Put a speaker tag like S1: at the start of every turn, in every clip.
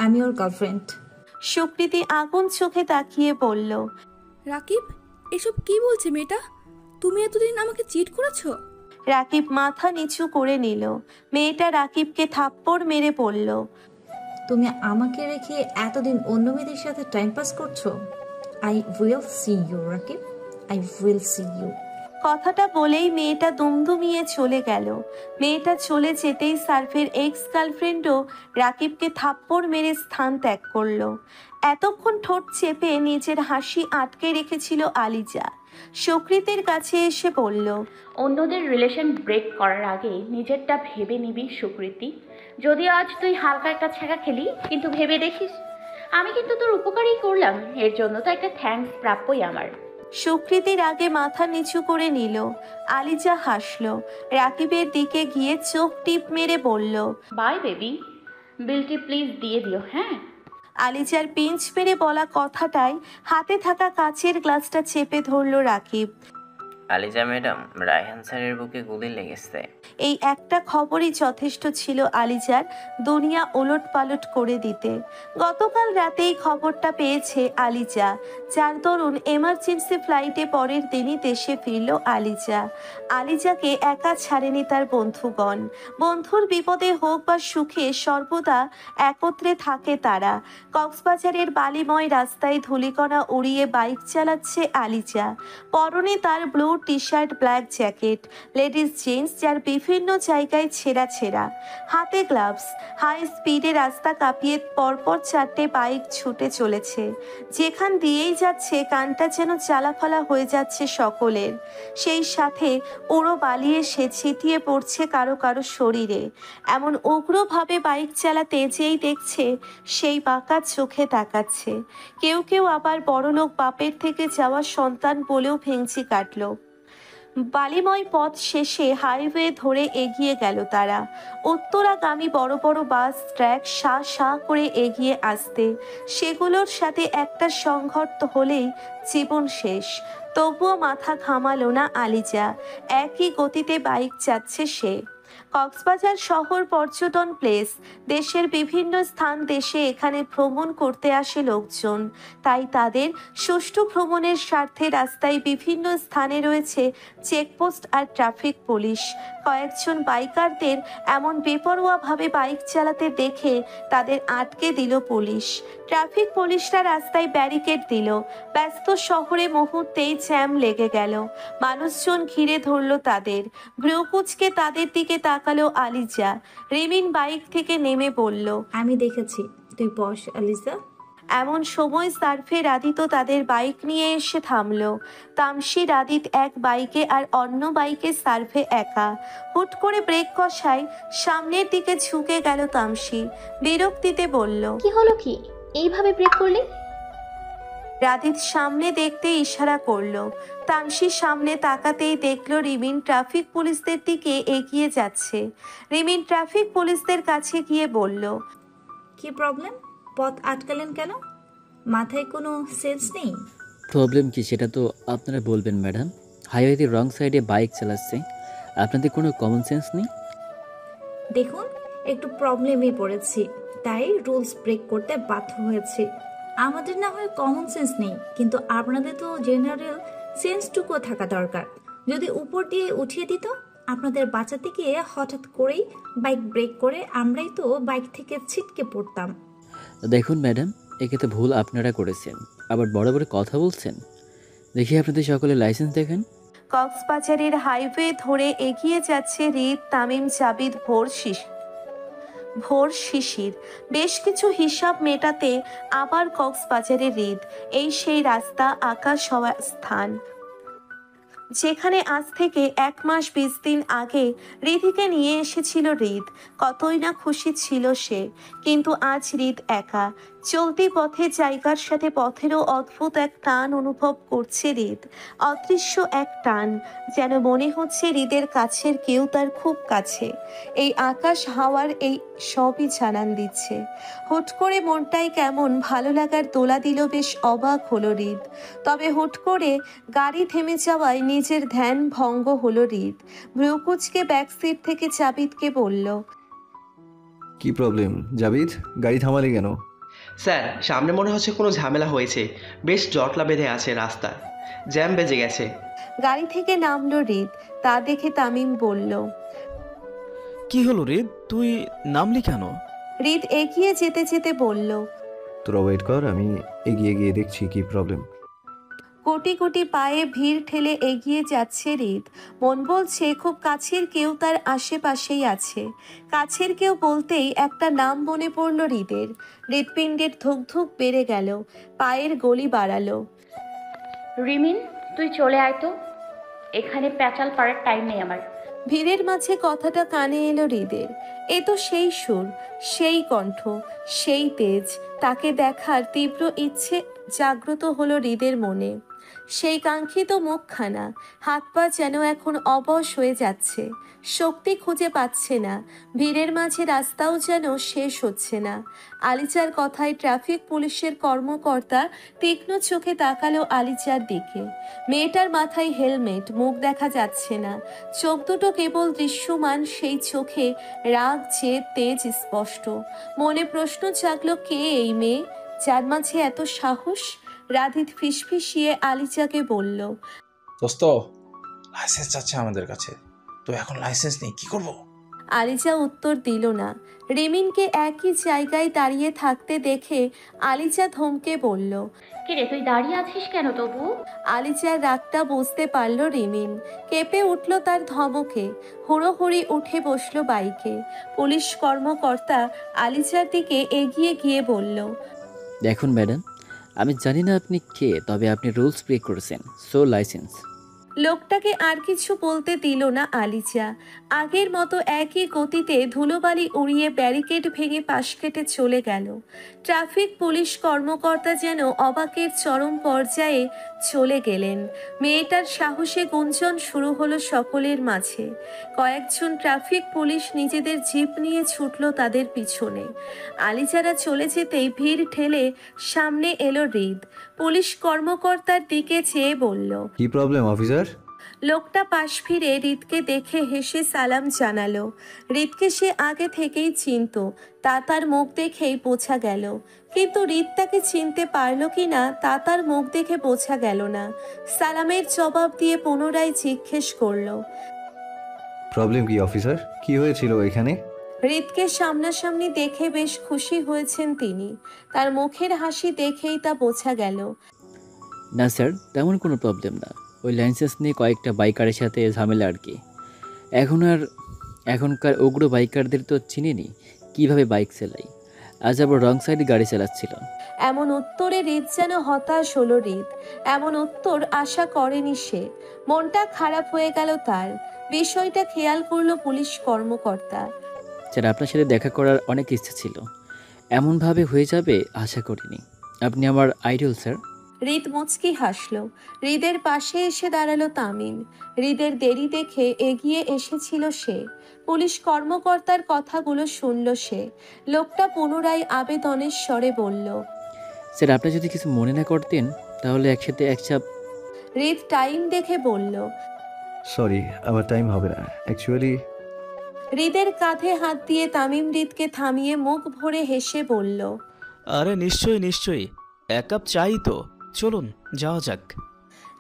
S1: আমি ওর গার্লফ্রেন্ড।
S2: সুকৃতি আগুন চোখে তাকিয়ে বলল,
S3: রাকিব, এসব কি বলছে মেয়েটা? তুমি এতদিন আমাকে চিট করেছো?
S2: রাকিব মাথা নিচু করে নিল। মেয়েটা রাকিবকে থাপ্পড় মেরে বলল,
S1: তুমি আমাকে রেখে এতদিন অন্য মেয়েদের সাথে টাইম পাস করছো। I will see you Rakib, I will see you.
S2: কথাটা বলেই মেয়েটা দুমদুমিয়ে চলে গেল। মেয়েটা চলে যেতেই সার্ফের এক্স গার্লফ্রেন্ডও রাকিবকে থাপ্পড় মেরে স্থান ত্যাগ করলো। এতক্ষণ ঠোঁট চেপে নিজের হাসি আটকে রেখেছিল আলিজা। সুকৃতির কাছে এসে বলল,
S4: অন্যদের রিলেশন ব্রেক করার আগে নিজেরটা ভেবে নিবি সুকৃতি। যদি আজ তুই হালকা একটা ছ্যাঁকা খেলি, কিন্তু ভেবে দেখিস আমি কিন্তু তোর উপকারই করলাম, এর জন্য তো একটা থ্যাঙ্কস প্রাপ্যই আমার।
S2: সুকৃতির আগে মাথা নিচু করে নিল। আলিজা হাসলো। রাকিবের দিকে গিয়ে চোখ টিপ মেরে বলল,
S4: বাই বেবি, বিলটি প্লিজ দিয়ে দিও। হ্যাঁ,
S2: আলিজার পিঞ্চ মেরে বলা কথাটাই হাতে থাকা কাচের গ্লাসটা চেপে ধরল রাকিব।
S5: আলিজা ম্যাডাম, রায়হান স্যারের বুকে গুলি লেগেছে।
S2: এই একটা খবরই যথেষ্ট ছিল আলিজার দুনিয়া ওলট পালট করে দিতে। গতকাল রাতেই খবরটা পেয়েছে আলিজা, যার দরুন এমার্জেন্সি ফ্লাইটে পরের দিনই দেশে ফিরল আলিজা। আলিজাকে একা ছাড়েনি তার বন্ধুগণ। বন্ধুর বিপদে হোক বা সুখে সর্বদা একত্রে থাকে তারা। কক্সবাজারের বালিময় রাস্তায় ধূলিকণা উড়িয়ে বাইক চালাচ্ছে আলিজা। পরনে তার blue T shirt, black jacket, ladies jeans যার বিভিন্ন জায়গায় ছেঁড়া ছেঁড়া, হাতে গ্লাভস। হাই স্পিডে রাস্তা কাঁপিয়ে পরপর 4টে বাইক ছুটে চলেছে। যেখান দিয়েই যাচ্ছে কানটা যেন চালাফালা হয়ে যাচ্ছে সকলের। সেই সাথে উড়ো বালি এসে ছিটিয়ে পড়ছে কারো কারো শরীরে। এমন উগ্রভাবে বাইক চালাতে যেই দেখছে সেই বাঁকা চোখে তাকাচ্ছে। কেউ কেউ আবার বড়লোক বাপের থেকে যাওয়া সন্তান বলেও ভেঙচি কাটল। বালিময় পথ শেষে হাইওয়ে ধরে এগিয়ে গেল তারা। উত্তরাগামী বড় বড় বাস ট্র্যাক সা সা করে এগিয়ে আসতে, সেগুলোর সাথে একটা সংঘর্ষ হলেই জীবন শেষ। তবুও মাথা ঘামালো না আলিজা। একই গতিতে বাইক যাচ্ছে সে। কক্সবাজার শহর পর্যটন প্লেস। দেশের বিভিন্ন স্থান দেশে এখানে ভ্রমণ করতে আসে লোকজন। তাই তাদের সুষ্ঠু ভ্রমণের স্বার্থে রাস্তায় বিভিন্ন স্থানে রয়েছে চেকপোস্ট আর ট্রাফিক পুলিশ। কয়েকজন বাইকারদের এমন বেপরোয়াভাবে বাইক চালাতে দেখে তাদের আটকে দিল পুলিশ। ট্রাফিক পুলিশরা রাস্তায় ব্যারিকেড দিল। ব্যস্ত শহরে মুহূর্তেই জ্যাম লেগে গেল। মানুষজন ঘিরে ধরল তাদের। ভ্রুকুচকে তাদের দিকে তাকালো আলিজা। রিমিন বাইক থেকে নেমে বলল,
S1: আমি দেখেছি, তুই বস আলিজা।
S2: এমন সময় সার্ফে রাদিত তাদের বাইক নিয়ে এসে থামলো। তামসি রাদিত এক বাইকে আর অন্য বাইকে সার্ফে একা। হুট করে ব্রেক কষায় সামনের দিকে ঝুঁকে গেল তামসি। বিরক্তিতে বলল,
S4: কি হলো কি, এইভাবে ব্রেক করলি?
S2: রাদিত সামনে দেখতে ইশারা করলো। তামসি সামনে তাকাতেই দেখলো রিমিন ট্রাফিক পুলিশদের দিকে এগিয়ে যাচ্ছে। রিমিন ট্রাফিক পুলিশদের কাছে গিয়ে বলল,
S1: কি প্রবলেম? পথ আটকালেন কেন? মাথায় কোনো সেন্স নেই?
S6: প্রবলেম কি সেটা তো আপনারা বলবেন ম্যাডাম। হাইওয়েতে রং সাইডে বাইক চালাচ্ছে, আপনাদের কোনো কমন সেন্স নেই?
S1: দেখুন, একটু প্রবলেমে পড়েছি, তাই রুলস ব্রেক করতে বাধ্য হয়েছি। আমাদের না হয় কমন সেন্স নেই, কিন্তু আপনাদের তো জেনারেল সেন্সটুকুও থাকা দরকার। যদি উপর দিয়ে উঠিয়ে দিত, আপনাদের বাঁচাতে গিয়ে হঠাৎ করেই বাইক ব্রেক করে আমরাই তো বাইক থেকে ছিটকে পড়তাম।
S6: দেখুন ম্যাডাম, একে তো ভুল আপনারা করেছেন, আবার বড় বড় কথা বলছেন। দেখি আপনাদের সকলের লাইসেন্স দেখেন।
S2: কক্সবাজারের হাইওয়ে ধরে এগিয়ে যাচ্ছে রিদ, তামিম, জাবিদ, ভোর শিশির। বেশ কিছু হিসাব মেটাতে আবার কক্সবাজারে রিদ। এই সেই রাস্তা, আকাশ হওয়া স্থান যেখানে আজ থেকে 1 মাস 20 দিন আগে রিধিকে নিয়ে এসেছিল রিদ। কতই না খুশি ছিল সে, কিন্তু আজ রিদ একা। চলতি পথে জায়গার সাথে পথেরও অদ্ভুত এক টান অনুভব করছে রিদ। অদৃশ্য এক টান, যেন মনে হচ্ছে হৃদের কাছের কেউ তার খুব কাছে। এই আকাশ হাওয়ার এই সবই জানান দিচ্ছে। হুট করে মনটাই কেমন ভালো লাগার দোলা দিল, বেশ অবাক হলো হৃদ। তবে হুট করে গাড়ি থেমে যাওয়ায় নিজের ধ্যান ভঙ্গ হলো হৃদ। ভ্রুকুচকে ব্যাক সিট থেকে জাবিদকে বলল,
S7: কি প্রবলেম জাবিদ, গাড়ি থামালি কেন? স্যার, সামনে মনে হচ্ছে কোনো ঝামেলা হয়েছে। বেশ জটলা বেঁধে আছে রাস্তা, জ্যাম বেজে গেছে।
S2: গাড়ি থেকে নামলো হৃদ। তা দেখে তামিম বলল।
S8: কি হলো রে, তুই নামলি কেন?
S2: হৃদ এগিয়ে যেতে যেতে বলল।
S9: তোরা ওয়েট কর, আমি এগিয়ে গিয়ে দেখছি কি প্রবলেম।
S2: কোটি কোটি পায়ে ভিড় ঠেলে এগিয়ে যাচ্ছে হৃদ। মন বলছে খুব কাছের কেউ তার আশেপাশেই আছে। কাছের কেউ বলতেই একটা নাম মনে পড়ল হৃদের। হৃৎপিণ্ডের ধুকধুক বেড়ে গেল, পায়ের গলি বাড়ালো।
S4: রিমিন, তুই চলে আয় তো, এখানে প্যাচাল পাড়ার টাইম নেই আমার।
S2: ভিড়ের মাঝে কথাটা কানে এলো হৃদের। এ তো সেই সুর, সেই কণ্ঠ, সেই তেজ। তাকে দেখার তীব্র ইচ্ছে জাগ্রত হলো হৃদের মনে। সেই কাঙ্ক্ষিত মুখখানা, হাত পা যেন এখন অবশ হয়ে যাচ্ছে, শক্তি খুঁজে পাচ্ছে না। ভিড়ের মাঝে রাস্তাও যেন শেষ হচ্ছে না। আলিচার কথায় ট্রাফিক পুলিশের কর্মকর্তা তীক্ষ্ণ চোখে তাকালো আলিচার দিকে। মেয়েটার মাথায় হেলমেট, মুখ দেখা যাচ্ছে না, চোখ দুটো কেবল দৃশ্যমান। সেই চোখে রাগ, জেদ, তেজ স্পষ্ট। মনে প্রশ্ন জাগলো, কে এই মেয়ে, যার মাঝে এত সাহস? রাধিত ফিসফিসিয়ে আলিচাকে বলল।
S10: দোস্ত, লাইসেন্স আছে আমাদের কাছে, তো এখন লাইসেন্স নেই, কি করব?
S2: আলিচা উত্তর দিল না। রিমিনকে একই জায়গায় দাঁড়িয়ে থাকতে দেখে আলিচা ধমকে বলল।
S4: কিরে, তুই দাঁড়িয়ে আছিস কেন তবু?
S2: আলিচার রাগটা বুঝতে পারল রিমিন। কেঁপে উঠল তার ধমকে, হুড়োহুড়ি উঠে বসল বাইকে। পুলিশ কর্মকর্তা আলিচার দিকে এগিয়ে গিয়ে বলল।
S6: দেখুন ম্যাডাম, আমি জানি না আপনি কে, তবে আপনি রুলস ব্রেক করেছেন, সো লাইসেন্স।
S2: লোকটাকে আর কিছু বলতে দিল না আলিচা। আগের মতো একই গতিতে ধুলোবালি উড়িয়ে ব্যারিকেড ভেঙে পাশ কেটে চলে গেল। ট্রাফিক পুলিশ কর্মকর্তা যেন অবাকের চরম পর্যায়ে চলে গেলেন। মেয়েটার সাহসে গুঞ্জন শুরু হলো সকলের মাঝে। কয়েকজন ট্রাফিক পুলিশ নিজেদের জিপ নিয়ে ছুটল তাদের পিছনে। আলিচারা চলে যেতেই ভিড় ঠেলে সামনে এলো হৃদ। পুলিশ কর্মকর্তার দিকে চেয়ে বলল।
S9: কি প্রবলেম অফিসার?
S2: লোকটা পাশ ফিরে হৃদকে দেখে হেসে সালাম জানালো। হৃদকে সে আগে থেকেই চিনত, তা তার মুখ দেখেই বোঝা গেল। কিন্তু হৃদ তাকে চিনতে পারল কি না তা তার মুখ দেখে বোঝা গেল না। সালামের জবাব দিয়ে পুনরায় জিজ্ঞেস করলো।
S9: প্রবলেম কি অফিসার, কি হয়েছিল এখানে?
S2: হৃদকে সামনাসামনি দেখে বেশ খুশি হয়েছেন তিনি। তার মুখের হাসি দেখেই তা বোঝা গেল।
S6: না স্যার, তেমন কোনো প্রবলেম না, ওই লাইসেন্স নিয়ে কয়েকটা বাইকারের সাথে ঝামেলা আর কি। এখনকার উগ্র বাইকারদের তো চিনিনি কিভাবে বাইক চালাই, আজ আবার রং সাইডে গাড়ি চালাচ্ছিল।
S2: এমন উত্তরে হৃদ যেন হতাশ হলো। হৃদ এমন উত্তর আশা করেনি সে। মনটা খারাপ হয়ে গেল তার। বিষয়টা খেয়াল করলো পুলিশ কর্মকর্তা।
S6: স্যার, আপনার সাথে দেখা করার অনেক ইচ্ছা ছিল, এমনভাবে হয়ে যাবে আশা করিনি। আপনি আমার আইডল স্যার।
S2: হৃদ মুচকি হাসলো। হৃদের পাশে এসে দাঁড়ালো তামিম। হৃদের দেরি দেখে এগিয়ে এসেছিল সে। পুলিশ কর্মকর্তার কথাগুলো শুনল সে। লোকটা পুনরায় আবেদনের স্বরে বলল।
S6: স্যার, আপনি যদি কিছু মনে না করতেন তাহলে একসাথে এক চাপ।
S2: হৃদ টাইম দেখে বলল।
S9: সরি, আমার টাইম হবে না অ্যাকচুয়ালি।
S2: হৃদের কাঁধে হাত দিয়ে তামিম হৃদকে থামিয়ে মুখ ভরে হেসে বলল।
S8: আরে নিশ্চয়ই নিশ্চয়ই, এক কাপ চাই তো, চলুন যাওয়া যাক।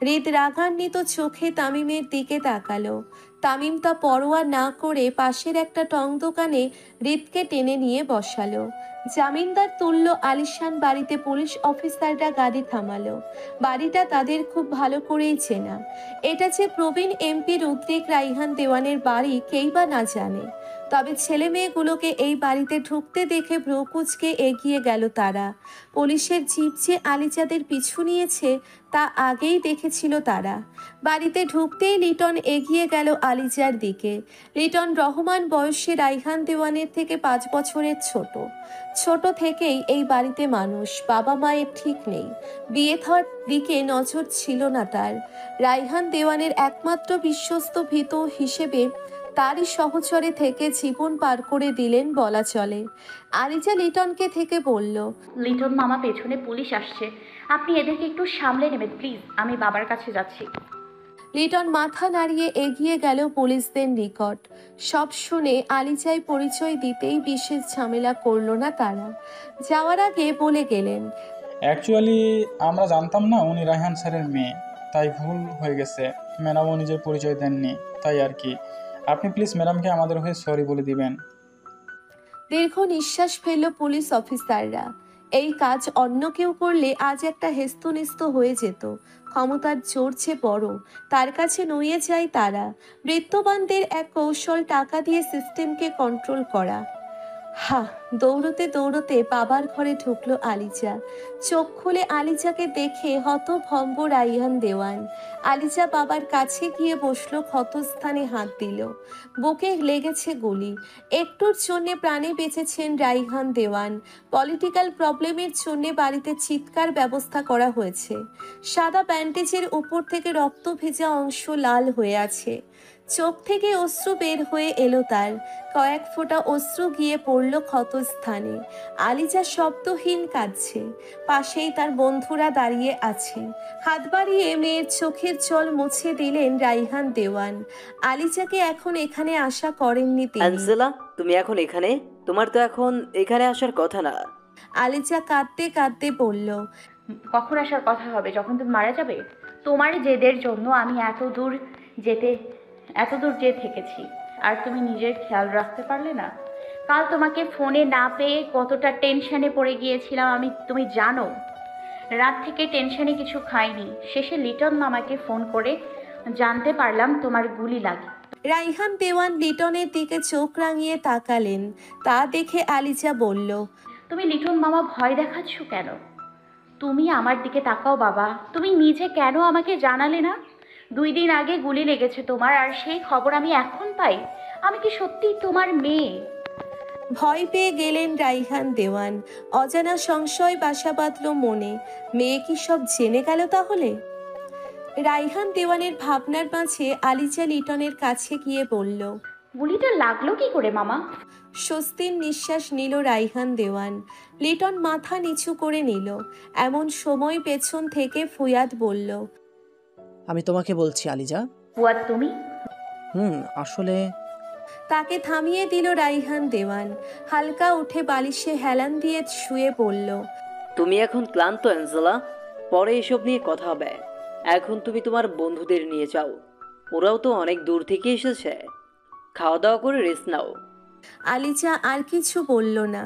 S2: হৃদ রাগান্বিত চোখে তামিমের দিকে তাকালো। তামিম তা পরোয়া না করে পাশের একটা টং দোকানে হৃদকে টেনে নিয়ে বসালো। জামিনদার তুল্য আলিশান বাড়িতে পুলিশ অফিসাররা গাড়ি থামালো। বাড়িটা তাদের খুব ভালো করেই চেনা। এটা যে প্রবীণ এমপি রুদ্রিক রাইহান দেওয়ানের বাড়ি কেই বা না জানে। তবে ছেলে মেয়েগুলোকে এই বাড়িতে ঢুকতে দেখে ভ্রুকুচকে এগিয়ে গেল তারা। পুলিশের জিপ যে আলিচাদের পিছু নিয়েছে তা আগেই দেখেছিল তারা। বাড়িতে ঢুকতেই লিটন এগিয়ে গেল আলিচার দিকে। লিটন রহমান বয়সে রাইহান দেওয়ানের থেকে 5 বছরের ছোট। ছোট থেকেই এই বাড়িতে মানুষ, বাবা মায়ের ঠিক নেই। বিয়ে থার দিকে নজর ছিল না তার। রাইহান দেওয়ানের একমাত্র বিশ্বস্ত ভীত হিসেবে তারই সহচরে থেকে জীবন পার করে দিলেন বলা চলে। আলিজা লিটনকে থেকে বলল।
S4: লিটন মামা, পেছনে পুলিশ আসছে, আপনি এদেরকে একটু সামলে নেবেন প্লিজ, আমি বাবার কাছে যাচ্ছি।
S2: লিটন মাথা নাড়িয়ে এগিয়ে গেল পুলিশদের নিকট। সব শুনে আলিজাই পরিচয় দিতেই বিশেষ ঝামেলা করলো না তারা। যাওয়ার আগে বলে গেলেন,
S11: অ্যাকচুয়ালি আমরা জানতাম না উনি রায়হান স্যারের মেয়ে, তাই ভুল হয়ে গেছে। ম্যাডামও নিজের পরিচয় দেননি, তাই আর কি। আপনি প্লিজ ম্যাডামকে আমাদের হয়ে সরি বলে দিবেন।
S2: দীর্ঘ নিঃশ্বাস ফেলল পুলিশ অফিসাররা। এই কাজ অন্য কেউ করলে আজ একটা হেস্তনেস্ত হয়ে যেত। ক্ষমতার জোর যে বড়, তার কাছে নুয়ে যায় তারা। বৃত্তবানদের এক কৌশল টাকা দিয়ে সিস্টেমকে কন্ট্রোল করা। দৌড়তে দৌড়তে বাবার ঘরে ঢুকলো আলিজা। চোখ খুলে আলিজাকে দেখে হতভম্ব রাইহান দেওয়ান। আলিজা বাবার কাছে গিয়ে বসলো, ক্ষতস্থানে হাত দিল। বুকে লেগেছে গুলি। একটুর জন্যে প্রাণে বেঁচেছেন রাইহান দেওয়ান। পলিটিক্যাল প্রবলেমের জন্যে বাড়িতে চিৎকার ব্যবস্থা করা হয়েছে। সাদা ব্যান্ডেজের উপর থেকে রক্ত ভেজা অংশ লাল হয়ে আছে। চোখ থেকে অশ্রু বের হয়ে এলো তার। কয়েক ফোঁটা অশ্রু গিয়ে পড়ল ক্ষতস্থানে। আলিজা শব্দহীন কাঁদছে। পাশেই তার বন্ধুরা দাঁড়িয়ে আছে। হাত বাড়িয়ে মেয়ের চোখের জল মুছে দিলেন রাইহান দেওয়ান। আলিজাকে এখন এখানে আশা করেননি তিনি।
S12: আঞ্জেলা, তুমি এখন এখানে? তোমার তো এখন এখানে আসার কথা না।
S2: আলিজা কাঁদতে কাঁদতে বলল,
S4: কখন আসার কথা হবে? যখন তুমি মারা যাবে। তোমার জেদের জন্য আমি এত দূর যেয়ে থেকেছি, আর তুমি নিজের খেয়াল রাখতে পারলে না। কাল তোমাকে ফোনে না পেয়ে কতটা টেনশনে পড়ে গিয়েছিলাম তুমি জানো। রাত থেকে টেনশনে কিছু খাইনি। শেষে লিটন মামাকে ফোন করে জানতে পারলাম তোমার গুলি লাগে।
S2: রাইহান দেওয়ান লিটনের দিকে চোখ রাঙিয়ে তাকালেন। তা দেখে আলিজা বলল,
S4: তুমি লিটন মামা ভয় দেখাচ্ছ কেন? তুমি আমার দিকে তাকাও বাবা। তুমি নিজে কেন আমাকে জানালে না? 2 দিন আগে গুলি লেগেছে তোমার, আর সেই খবর আমি এখন পাই। আমি কি সত্যি তোমার মেয়ে?
S2: ভয় পেয়ে গেলেন রাইহান দেওয়ান। অজানা সংশয় বাসা বাঁধল মনে। মেয়ে কি সব জেনে গেল তাহলে? রাইহান দেওয়ানের ভাবনার মাঝে আলিজা লিটনের কাছে গিয়ে বলল,
S4: গুলিটা লাগলো কি করে মামা?
S2: স্বস্তির নিঃশ্বাস নিল রাইহান দেওয়ান। লিটন মাথা নিচু করে নিল। এমন সময় পেছন থেকে ফুয়াদ বলল,
S13: আমি তোমাকে বলছি আলিজা।
S4: ফুয়াদ তুমি?
S13: আসলে।
S2: তাকে থামিয়ে দিল রাইহান দেওয়ান। হালকা উঠে বালিশে হেলান দিয়ে শুয়ে পড়ল।
S12: তুমি এখন ক্লান্ত অ্যাঞ্জেলা, পরে এসব নিয়ে কথা হবে। এখন তুমি তোমার বন্ধুদের নিয়ে যাও, ওরাও তো অনেক দূর থেকে এসেছে। খাওয়া দাওয়া করে রেস্ট নাও।
S2: আলিজা আর কিছু বলল না।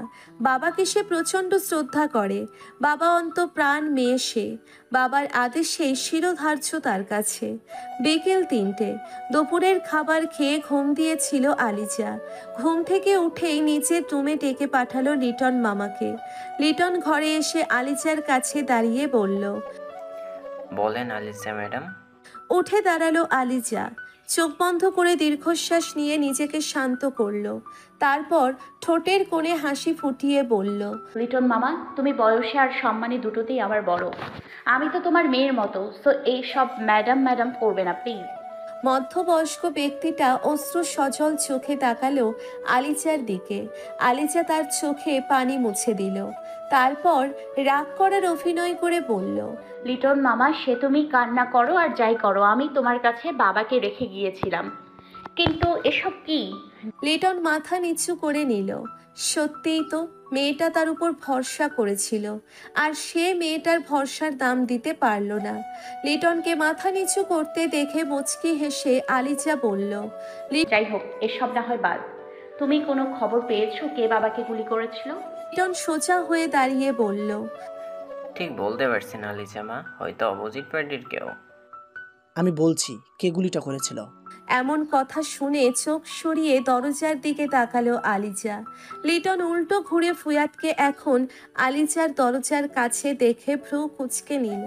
S2: বাবাকে সে প্রচণ্ড শ্রদ্ধা করে। বাবা অন্তঃপ্রাণ মেয়ে সে। বাবার আদেশে শিরোধার্য তার কাছে। বিকেল 3টে। দুপুরের খাবার খেয়ে ঘুম দিয়েছিল আলিজা। ঘুম থেকে উঠেই নিচের রুমে ডেকে পাঠালো লিটন মামাকে। লিটন ঘরে এসে আলিজার কাছে দাঁড়িয়ে বলল,
S5: বলেন আলিজা ম্যাডাম।
S2: উঠে দাঁড়ালো আলিজা। চোখ বন্ধ করে দীর্ঘশ্বাস নিয়ে নিজেকে শান্ত করলো। তারপর ঠোঁটের কোণে হাসি ফুটিয়ে বলল,
S4: লিটন মামা, তুমি বয়সে আর সম্মানে দুটোতেই আমার বড়। আমি তো তোমার মেয়ের মতো, সো এই সব ম্যাডাম ম্যাডাম করবে না প্লিজ।
S2: মধ্যবয়স্ক ব্যক্তিটা অশ্রু সজল চোখে তাকালো আলিজার দিকে। আলিজা তার চোখে পানি মুছে দিল। তারপর রাগ করার অভিনয় করে বলল,
S4: লিটন মামা, সে তুমি কান্না করো আর যাই করো, আমি তোমার কাছে বাবাকে রেখে গিয়েছিলাম। কিন্তু এসব কি?
S2: লিটন মাথা নিচু করে নিল। সত্যিই তো, মেয়েটা তার উপর ভরসা করেছিল, আর সে মেয়েটার ভরসার দাম দিতে পারল না। লিটনকে মাথা নিচু করতে দেখে মুচকি হেসে আলিজা বলল,
S4: যাই হোক, এসব না হয় বাদ। তুমি কোনো খবর পেয়েছো কে বাবাকে গুলি করেছিল?
S2: লিটন সোজা হয়ে দাঁড়িয়ে বলল,
S5: ঠিক বলতে পারছি না আলিজা মা, হয়তো অপোজিট পার্টির কেউ।
S13: আমি বলছি কে গুলিটা করেছিল।
S2: এমন কথা শুনে চোখ সরিয়ে দরজার দিকে তাকালো আলিজা। লিটন উল্টো ঘুরে ফুয়াদকে এখন আলিজার দরজার কাছে দেখে ভ্রু কুঁচকে নিল।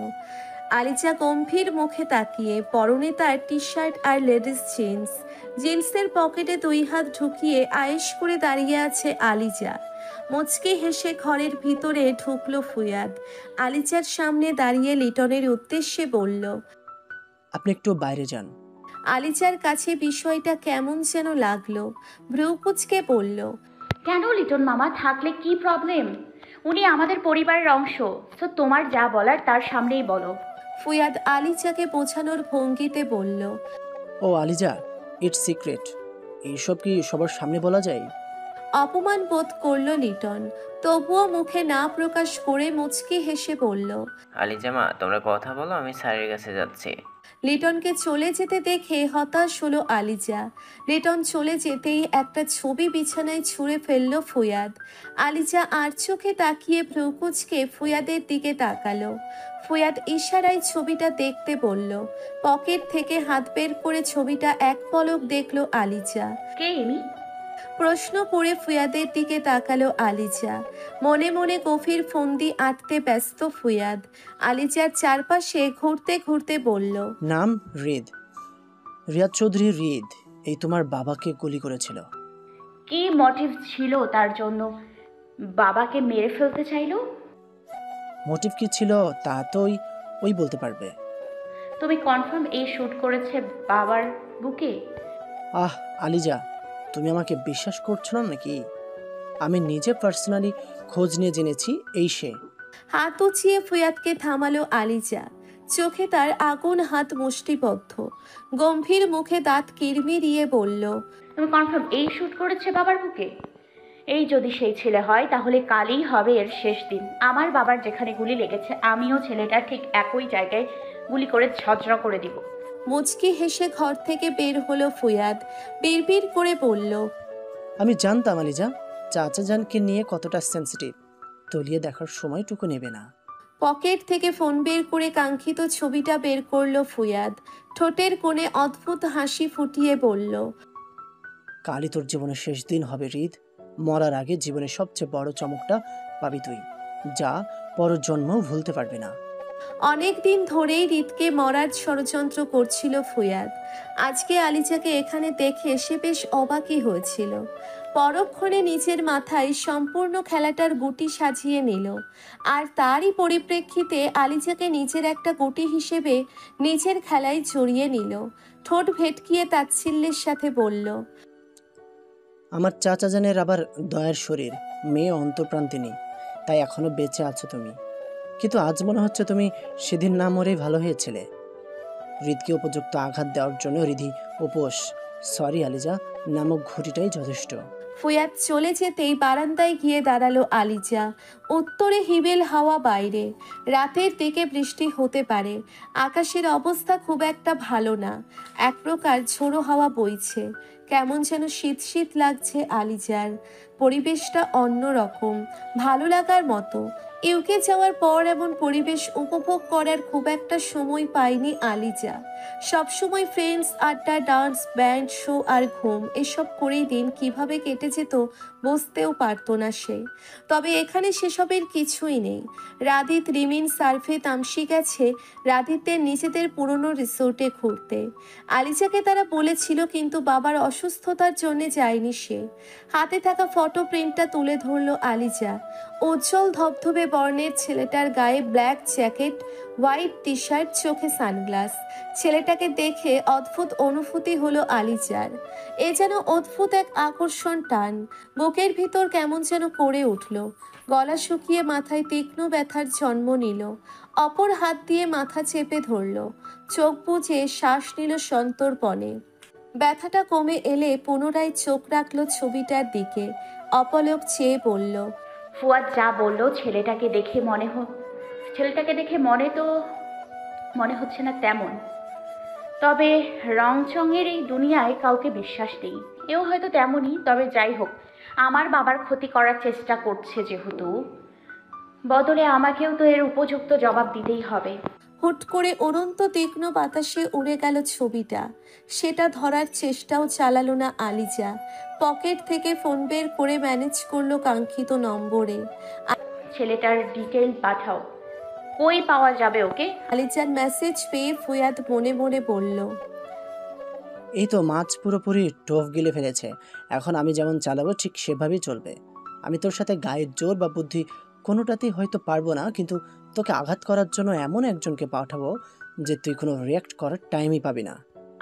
S2: আলিজা গম্ভীর মুখে তাকিয়ে, পরনে তার টি শার্ট আর লেডিস জিন্স। জিন্সের পকেটে 2 হাত ঢুকিয়ে আয়েশ করে দাঁড়িয়ে আছে আলিজা। মুচকি হেসে ঘরের ভিতরে ঢুকলো ফুয়াদ। আলিজার সামনে দাঁড়িয়ে লিটনের উদ্দেশ্যে বলল,
S13: আপনি একটু বাইরে যান।
S2: আলিজার কাছে বিষয়টা কেমন যেন লাগলো। ভ্রু কুঁচকে বলল,
S4: কেন লিটন মামা? থাকলে কি প্রবলেম? উনি আমাদের পরিবারের অংশ, তো তোমার যা বলার তার সামনেই বলো।
S2: ফুয়াদ আলিজাকে বোঝানোর ভঙ্গিতে বলল।
S13: ও আলিজা, ইটস সিক্রেট। এইসব কি সবার সামনে বলা যায়?
S2: অপমান বোধ করল লিটন, তবুও মুখে না প্রকাশ করে মুচকি হেসে বলল।
S5: আলিজামা, তোমরা কথা বলো, আমি স্যারের কাছে যাচ্ছি।
S2: লিটনকে চলে যেতে দেখে হতাশ হলো আলিজা। লিটন চলে যেতেই একটা ছবি বিছানায় ছুঁড়ে ফেলল ফুয়াদ। আলিজা আর চোখে তাকিয়ে ভ্রুকুচকে ফুয়াদের দিকে তাকালো। ফুয়াদ ইশারায় ছবিটা দেখতে বলল। পকেট থেকে হাত বের করে ছবিটা এক পলক দেখলো আলিজা।
S4: কে ইনি?
S2: প্রশ্ন করে ফুয়াদের দিকে তাকালো আলিজা। মনে মনে গভীর ফন্দি আঁটতে ব্যস্ত ফুয়াদ। আলিজার চারপাশে ঘুরতে ঘুরতে বলল।
S13: নাম রিদ, রিয়াদ চৌধুরী রিদ। এই তোমার বাবাকে গুলি করেছিল।
S4: কি মোটিভ ছিল তার জন্য বাবাকে মেরে ফেলতে চাইলো?
S13: মোটিভ কি ছিল তা তো ওই বলতে পারবে।
S4: তুমি কনফার্ম এই শুট করেছে বাবার বুকে?
S13: আহ আলিজা, তুমি আমাকে বিশ্বাস করছো না নাকি? আমি নিজে পার্সোনালি খোঁজ নিয়ে জেনেছি এই সে।
S2: হাত উঁচিয়ে ফুয়াদকে থামালো আলিজা। চোখে তার আগুন, হাত মুষ্টিবদ্ধ। গম্ভীর মুখে দাঁত কিরমিরিয়ে বলল।
S4: তুমি কনফার্ম এই শুট করেছে বাবার বুকে? এই যদি সেই ছেলে হয় তাহলে কালই হবে এর শেষ দিন। আমার বাবার যেখানে গুলি লেগেছে আমিও ছেলেটার ঠিক একই জায়গায় গুলি করে ঝরঝরা করে দিব।
S2: মুচকি হেসে ঘর থেকে বের হলো ফুয়াদ। বিড়বিড় করে বলল।
S13: আমি জানতাম আলিজা চাচা জানকে নিয়ে কতটা সেন্সিটিভ। তলিয়ে দেখার সময়টুকু নেবে না।
S2: পকেট থেকে ফোন বের করে কাঙ্ক্ষিত ছবিটা বের করলো ফুয়াদ। ঠোঁটের কোণে অদ্ভুত হাসি ফুটিয়ে বলল।
S13: কালই তোর জীবনের শেষ দিন হবে রিদ। মরার আগে জীবনের সবচেয়ে বড় চমকটা পাবি তুই, যা পরজন্মও ভুলতে পারবি না।
S2: অনেক দিন ধরেই রিদকে মরার ষড়যন্ত্র করছিল ফুয়াদ। আজকে আলিজাকে এখানে দেখে সে বেশ অবাকই হয়েছিল। পরক্ষণে নিজের মাথায় সম্পূর্ণ খেলাটার গুটি সাজিয়ে নিল। আর তারই পরিপ্রেক্ষিতে আলিজাকে নিজের একটা গুটি হিসেবে নিজের খেলায় জড়িয়ে নিল। ঠোঁট ভেটকিয়ে তাচ্ছিল্যের সাথে বলল।
S13: আমার চাচা জানের আবার দয়ার শরীর, মেয়ে অন্তঃপ্রান্তিনী, তাই এখনো বেঁচে আছো তুমি। কিন্তু আজ মনে হচ্ছে তুমি সেদিন না মরেই ভালো হয়েছিলে। হৃদকে উপযুক্ত আঘাত দেওয়ার জন্য হৃদি উপোস। সরি আলিজা, নামক ঘুটিটাই যথেষ্ট।
S2: ফুয়াদ চলে যেতেই বারান্দায় গিয়ে দাঁড়ালো আলিজা। উত্তরে হিমেল হাওয়া বাইরে। রাতের দিকে বৃষ্টি হতে পারে। আকাশের অবস্থা খুব একটা ভালো না। এক প্রকার ঝোড়ো হাওয়া বইছে। কেমন যেন শীত শীত লাগছে আলিজার। পরিবেশটা অন্যরকম, ভালো লাগার মতো। ইউকে যাওয়ার পর এমন পরিবেশ উপভোগ করার খুব একটা সময় পায়নি আলিজা। সবসময় ফ্রেন্ডস, আড্ডা, ডান্স, ব্যান্ড, শো আর ঘুম, এসব করেই দিন কিভাবে কেটে যেত বুঝতেও পারতো না সে। তবে এখানে সেসবের কিছুই নেই। রাদিত, রিমিন, সার্ভে, তামসি গেছে রাদিতদের নিজেদের পুরনো রিসোর্টে ঘুরতে। আলিজাকে তারা বলেছিল, কিন্তু বাবার অসুস্থতার জন্য যায়নি সে। হাতে থাকা ফটো প্রিন্টটা তুলে ধরল আলিজা। উজ্জ্বল ধবধবে বর্ণের ছেলেটার গায়ে black jacket, white T shirt, চোখে সানগ্লাস। ছেলেটাকে দেখে অদ্ভুত অনুভূতি হলো আলিজার। এ যেন অদ্ভুত এক আকর্ষণ টান। বুকের ভিতর কেমন যেন করে উঠল। গলা শুকিয়ে মাথায় তীক্ষ্ণ ব্যথার জন্ম নিল। অপর হাত দিয়ে মাথা চেপে ধরল। চোখ বুজে শ্বাস নিল সন্তর্পণে। ব্যথাটা কমে এলে পুনরায় চোখ রাখলো ছবিটার দিকে। অপলক চেয়ে বলল।
S4: ফুয়াদ যা বলল ছেলেটাকে দেখে মনে হচ্ছে না তেমন। তবে রংচঙের এই দুনিয়ায় কাউকে বিশ্বাস নেই। এও হয়তো তেমনই। তবে যাই হোক, আমার বাবার ক্ষতি করার চেষ্টা করছে যেহেতু, বদলে আমাকেও তো এর উপযুক্ত জবাব দিতেই হবে।
S2: হুট করে অনন্ত তীক্ষ্ণ বাতাসে উড়ে গেল ছবিটা। সেটা ধরার চেষ্টাও চালালো না আলিজা। পকেট থেকে ফোন বের করে ম্যানেজ করলো কাঙ্ক্ষিত নম্বরে।
S4: ছেলেটার ডিটেইল পাঠাও, কই পাওয়া যাবে ওকে?
S2: আলিজার মেসেজ পেয়ে ফুয়াদ মনে মনে বলল।
S13: এই তো মাছ পুরোপুরি টোপ গিলে ফেলেছে। এখন আমি যেমন চালাবো ঠিক সেভাবেই চলবে। আমি তোর সাথে গায়ের জোর বা বুদ্ধি কোনোটাতেই হয়তো পারবো না, কিন্তু তোকে আঘাত করার জন্য এমন একজনকে পাঠাবো যে তুই কোনো রিয়াক্ট করার টাইমই পাবি না।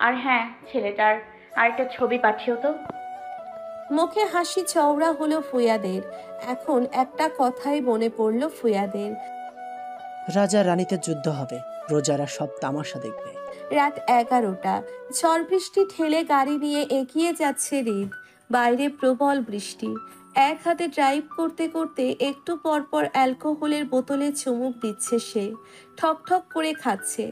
S4: আর হ্যাঁ, ছেলেটার আরেকটা ছবি পাঠিও তো।
S2: মুখে হাসি চওড়া হলো ফুয়াদের। এখন একটা কথাই মনে পড়ল ফুয়াদের।
S13: রাজা রানীতে যুদ্ধ হবে, প্রজারা সব তামাশা দেখবে।
S2: রাত 11টা। ঝড় বৃষ্টি ঠেলে গাড়ি নিয়ে এগিয়ে যাচ্ছে হৃদ। বাইরে প্রবল বৃষ্টি। এক হাতে ড্রাইভ করতে করতে একটু পর পর অ্যালকোহলের বোতলে চুমুক দিচ্ছে সে। ঠক ঠক করে খাচ্ছে।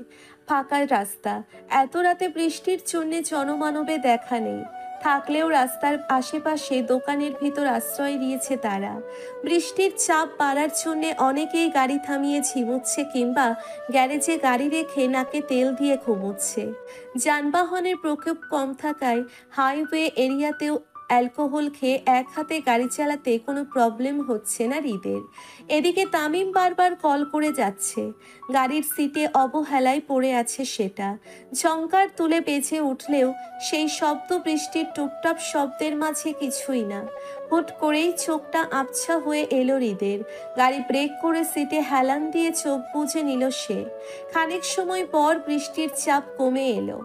S2: ফাঁকা রাস্তা। এত রাতে বৃষ্টির জন্য জনমানবে দেখা নেই। থাকলেও রাস্তার আশেপাশে দোকানের ভিতর আশ্রয় নিয়েছে তারা। বৃষ্টির চাপ বাড়ার জন্যে অনেকেই গাড়ি থামিয়ে ঝিমুচ্ছে কিংবা গ্যারেজে গাড়ি রেখে নাকে তেল দিয়ে ঘুমোচ্ছে। যানবাহনের প্রকোপ কম থাকায় হাইওয়ে এরিয়াতেও অ্যালকোহল খেয়ে এক হাতে গাড়ি চালাতে কোনো প্রবলেম হচ্ছে না হৃদের। এদিকে তামিম বারবার কল করে যাচ্ছে। গাড়ির সিটে অবহেলায় পড়ে আছে সেটা। ঝংকার তুলে বেজে উঠলেও সেই শব্দ বৃষ্টির টুপটাপ শব্দের মাঝে কিছুই না। হুট করেই চোখটা আবছা হয়ে এলো হৃদের। গাড়ি ব্রেক করে সিটে হেলান দিয়ে চোখ বুজে নিল সে। খানিক সময় পর বৃষ্টির চাপ কমে এলো।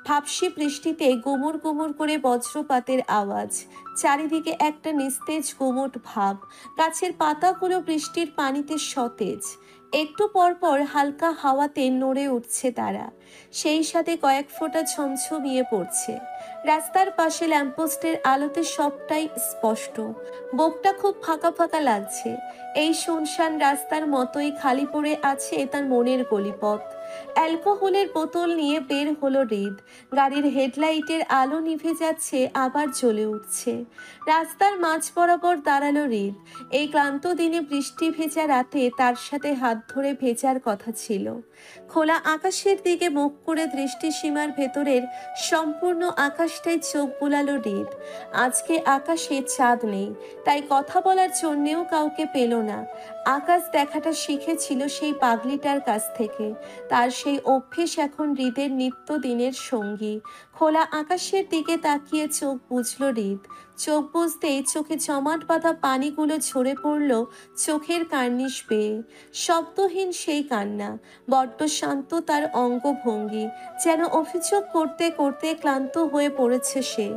S2: ভাবসি বৃষ্টিতে গুমুর গুমুর করে বজ্রপাতের আওয়াজ। চারিদিকে একটা নিস্তেজ গুমোট ভাব। গাছের পাতাগুলো বৃষ্টির পানিতে সতেজ। একটু পর পর হালকা হাওয়াতে নড়ে উঠছে তারা। সেই সাথে কয়েক ফোঁটা ঝমঝমিয়ে পড়ছে। রাস্তার পাশে ল্যাম্পপোস্টের আলোতে সবটাই স্পষ্ট। বুকটা খুব ফাঁকা ফাঁকা লাগছে। এই শুনশান রাস্তার মতোই খালি পড়ে আছে তার মনের গলিপথ। অ্যালকোহলের বোতল নিয়ে বের হলো হৃদ। গাড়ির হেডলাইটের আলো নিভে যাচ্ছে, আবার জ্বলে উঠছে। রাস্তার মাঝ বরাবর দাঁড়ালো হৃদ। এই ক্লান্ত দিনে বৃষ্টি ভেজা রাতে তার সাথে হাত ধরে ভেজার কথা ছিল। খোলা আকাশের দিকে মুখ করে দৃষ্টিসীমার ভেতরের সম্পূর্ণ আকাশটাই চোখ বুলালো হৃদ। আজকে আকাশে চাঁদ নেই, তাই কথা বলার জন্যেও কাউকে পেল না। আকাশ দেখাটা শিখেছিল সেই পাগলিটার কাছ থেকে। তার সেই অভ্যেস এখন হৃদের নিত্যদিনের সঙ্গী। খোলা আকাশের দিকে তাকিয়ে চোখ বুঝল হৃদ। চোখ বুঝতেই চোখে জমাট বাঁধা পানিগুলো ঝরে পড়ল চোখের কার্নিশ বেয়ে। শব্দহীন সেই কান্না। বড্ড শান্ত তার অঙ্গভঙ্গি। যেন অভিযোগ করতে করতে ক্লান্ত হয়ে পড়েছে সে।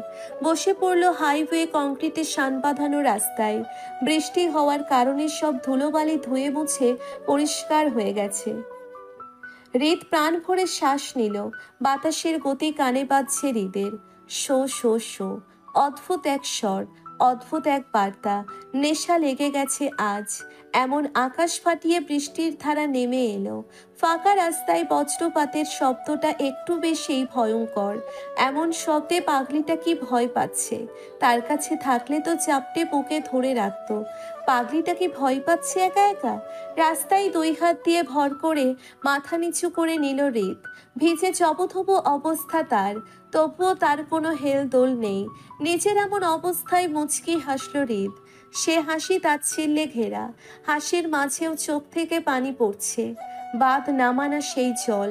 S2: বসে পড়ল হাইওয়ে কংক্রিটে শান বাঁধানো রাস্তায়। বৃষ্টি হওয়ার কারণে সব ধুলোবালি ধুয়ে মুছে পরিষ্কার হয়ে গেছে। হৃদ প্রাণ ভরে শ্বাস নিল। বাতাসের গতি কানে বাজছে হৃদের। শো শো শো। অদ্ভুত এক স্বর, অদ্ভুত এক বার্তা। নেশা লেগে গেছে আজ। এমন আকাশ ফাটিয়ে বৃষ্টির ধারা নেমে এলো। ফাঁকা রাস্তায় বজ্রপাতের শব্দটা একটু বেশি ভয়ঙ্কর। এমন শব্দে পাগলিটা কি ভয় পাচ্ছে। তার কাছে থাকলে তো চাপটে বুকে ধরে রাখতো। পাগলিটা কি ভয় পাচ্ছে একা একা? রাস্তায় দুই হাত দিয়ে ভর করে মাথা নিচু করে নিল হৃদ। ভিজে জবথবু অবস্থা তার, তবুও তার কোনো হেলদোল নেই। নিজের এমন অবস্থায় মুচকি হাসল হৃদ। সে হাসি তাচ্ছিল্যে ঘেরা। হাসির মাঝেও চোখ থেকে পানি পড়ছে। বাদ নামানা সেই জল।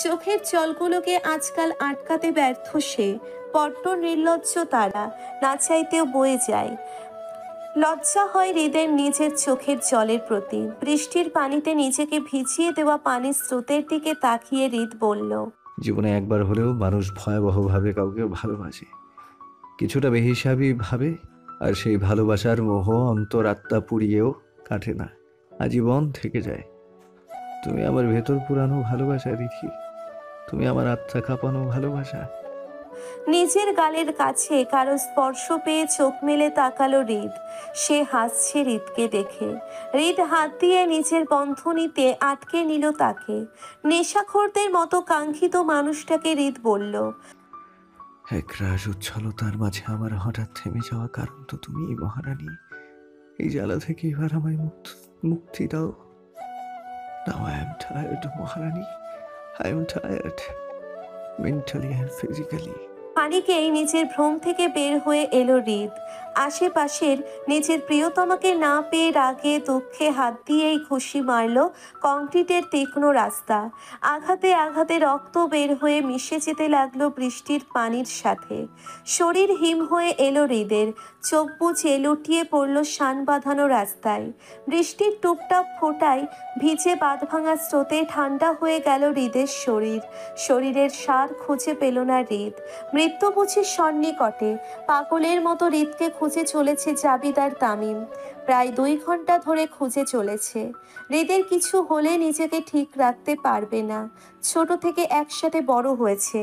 S2: চোখের জলগুলোকে আজকাল আটকাতে ব্যর্থ সে। বড্ড নির্লজ্জ তারা, না চাইতেও বয়ে যায়। লজ্জা হয় হৃদের নিজের চোখের জলের প্রতি। বৃষ্টির পানিতে নিজেকে ভিজিয়ে দেওয়া পানির স্রোতের দিকে তাকিয়ে হৃদ বলল,
S9: জীবনে একবার হলেও মানুষ ভয়াবহভাবে কাউকে ভালোবাসে, কিছুটা বেহিসাবি ভাবে, আর সেই ভালোবাসার মোহ অন্তরাত্মা পুড়িয়েও কাটে না, আজীবন থেকে যায়। তুমি আমার ভেতর পুরানো ভালোবাসা রিধি, তুমি আমার আত্মা কাঁপানো ভালোবাসা।
S2: নিজের গালের কাছে কারো স্পর্শ পেয়ে চোখ মেলে তাকালো হৃদ। সে হাসছে হৃদকে দেখে। হৃদ হাত দিয়ে নিজের বন্ধনীতে আটকে নিল তাকে। নেশাখোরদের মতো কাঙ্ক্ষিত মানুষটাকে হৃদ বলল,
S9: এক রাস উচ্ছলতার মাঝে আমার হঠাৎ থেমে যাওয়া কারণ তো তুমি, মহারানী। এই জ্বালা থেকে এবার আমায় মুক্তি দাও। Now I am tired, Maharani. I am tired, mentally and physically.
S2: পানিকেই নিজের ভ্রম থেকে বের হয়ে এলো হৃদ। আশেপাশের নিজের প্রিয়তমাকে না পেয়ে রাগে দুঃখে হাত দিয়েই ঘুষি মারল কংক্রিটের তীক্ষ্ণ রাস্তা। আঘাতে আঘাতে রক্ত বের হয়ে মিশে যেতে লাগলো বৃষ্টির পানির সাথে। শরীর হিম হয়ে এলো হৃদের। চোখ বুজে লুটিয়ে পড়ল শান বাঁধানো রাস্তায়। বৃষ্টির টুপটাপ ফোঁটায় ভিজে বাঁধভাঙা স্রোতে ঠান্ডা হয়ে গেল হৃদের শরীর। শরীরের সার খুঁজে পেল না হৃদ। মৃত্যু বুঝি সন্নিকটে। পাগলের মতো হৃদকে খুঁজে চলেছে জাবিদ আর তামিম। প্রায় 2 ঘন্টা ধরে খুঁজে চলেছে। হৃদের কিছু হলে নিজেকে ঠিক রাখতে পারবে না। ছোট থেকে একসাথে বড় হয়েছে।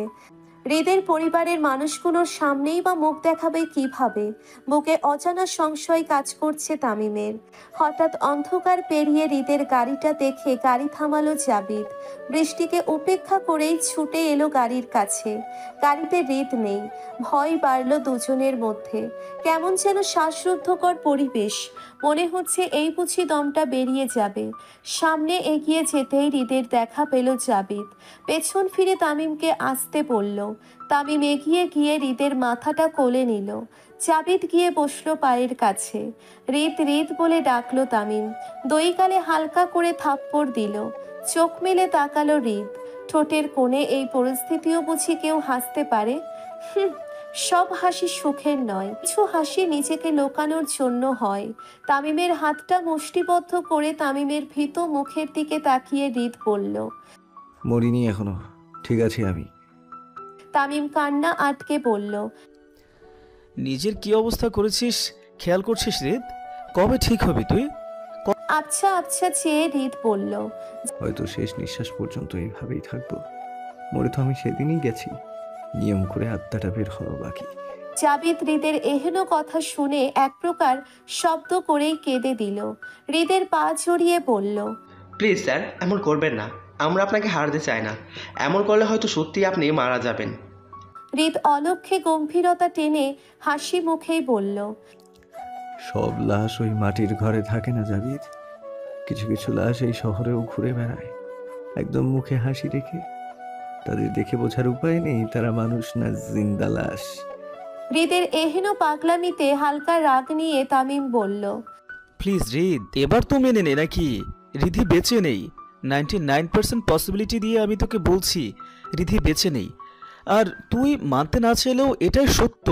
S2: হৃদের পরিবারের মানুষগুলোর সামনেই বা মুখ দেখাবে কিভাবে? বুকে অজানা সংশয় কাজ করছে তামিমের। হঠাৎ অন্ধকার পেরিয়ে হৃদের গাড়িটা দেখে গাড়ি থামালো জাবিদ। বৃষ্টিকে উপেক্ষা করেই ছুটে এলো গাড়ির কাছে। গাড়িতে হৃদ নেই। ভয় বাড়ল দুজনের মধ্যে। কেমন যেন শ্বাসরুদ্ধকর পরিবেশ। মনে হচ্ছে এই বুঝি দমটা বেরিয়ে যাবে। সামনে এগিয়ে যেতেই হৃদের দেখা পেল জাবিদ। পেছন ফিরে তামিমকে আসতে বলল। তামিম এগিয়ে গিয়ে হৃদের মাথাটা কোলে নিল। জাবিদ গিয়ে বসলো পায়ের কাছে। হৃদ হৃদ বলে ডাকলো তামিম। দইকালে হালকা করে থাপ্পড় দিল। চোখ মেলে তাকালো হৃদ। ঠোঁটের কোণে এই পরিস্থিতিও বুঝি কেউ হাসতে পারে? সব হাসি সুখের নয়। কিছু হাসি নিজেকে লোকানোর জন্য হয়। তামিমের হাতটা মুষ্টিবদ্ধ করে তামিমের ভীত মুখের দিকে তাকিয়ে হৃদ বলল,
S9: মরিনি এখনো, ঠিক আছে আমি।
S2: তামিম কান্না আটকে বলল,
S8: নিজের কি অবস্থা করেছিস খেয়াল করছিস হৃদ? কবে ঠিক হবি তুই?
S2: আচ্ছা আচ্ছা চেয়ে হৃদ বলল,
S9: হয়তো শেষ নিঃশ্বাস পর্যন্ত এইভাবেই থাকবো। মরে তো আমি সেদিনই গেছি। নিয়ম করে আত্মাটা বের হওয়া বাকি।
S2: জাবিদ হৃদের এহেন কথা শুনে এক প্রকার শব্দ করেই কেঁদে দিল। হৃদের পা জড়িয়ে বলল,
S7: প্লিজ স্যার, এমন করবেন না। আমরা আপনাকে হারাতে চাই না। এমন করলে হয়তো সত্যি আপনি মারা যাবেন।
S2: হৃদ অলক্ষ্যে গম্ভীরতা টেনে হাসি মুখেই বলল,
S9: সব লাশ ওই মাটির ঘরে থাকে না জাবিদ। কিছু কিছু লাশ এই শহরেও ঘুরে বেড়ায়, একদম মুখে হাসি রেখে। তাদের দেখে বোঝার উপায় নেই তারা মানুষ না জিন্দা লাশ।
S2: হৃদের এহেন পাগলামিতে হালকা রাগ নিয়ে তামিম বলল,
S8: প্লিজ হৃদ, এবার তো মেনে নে নাকি? রিধি বেঁচে নেই। 99% পসিবিলিটি দিয়ে আমি তোকে বলছি রিধি বেঁচে নেই। আর তুই মানতে না চাইলেও এটাই সত্য।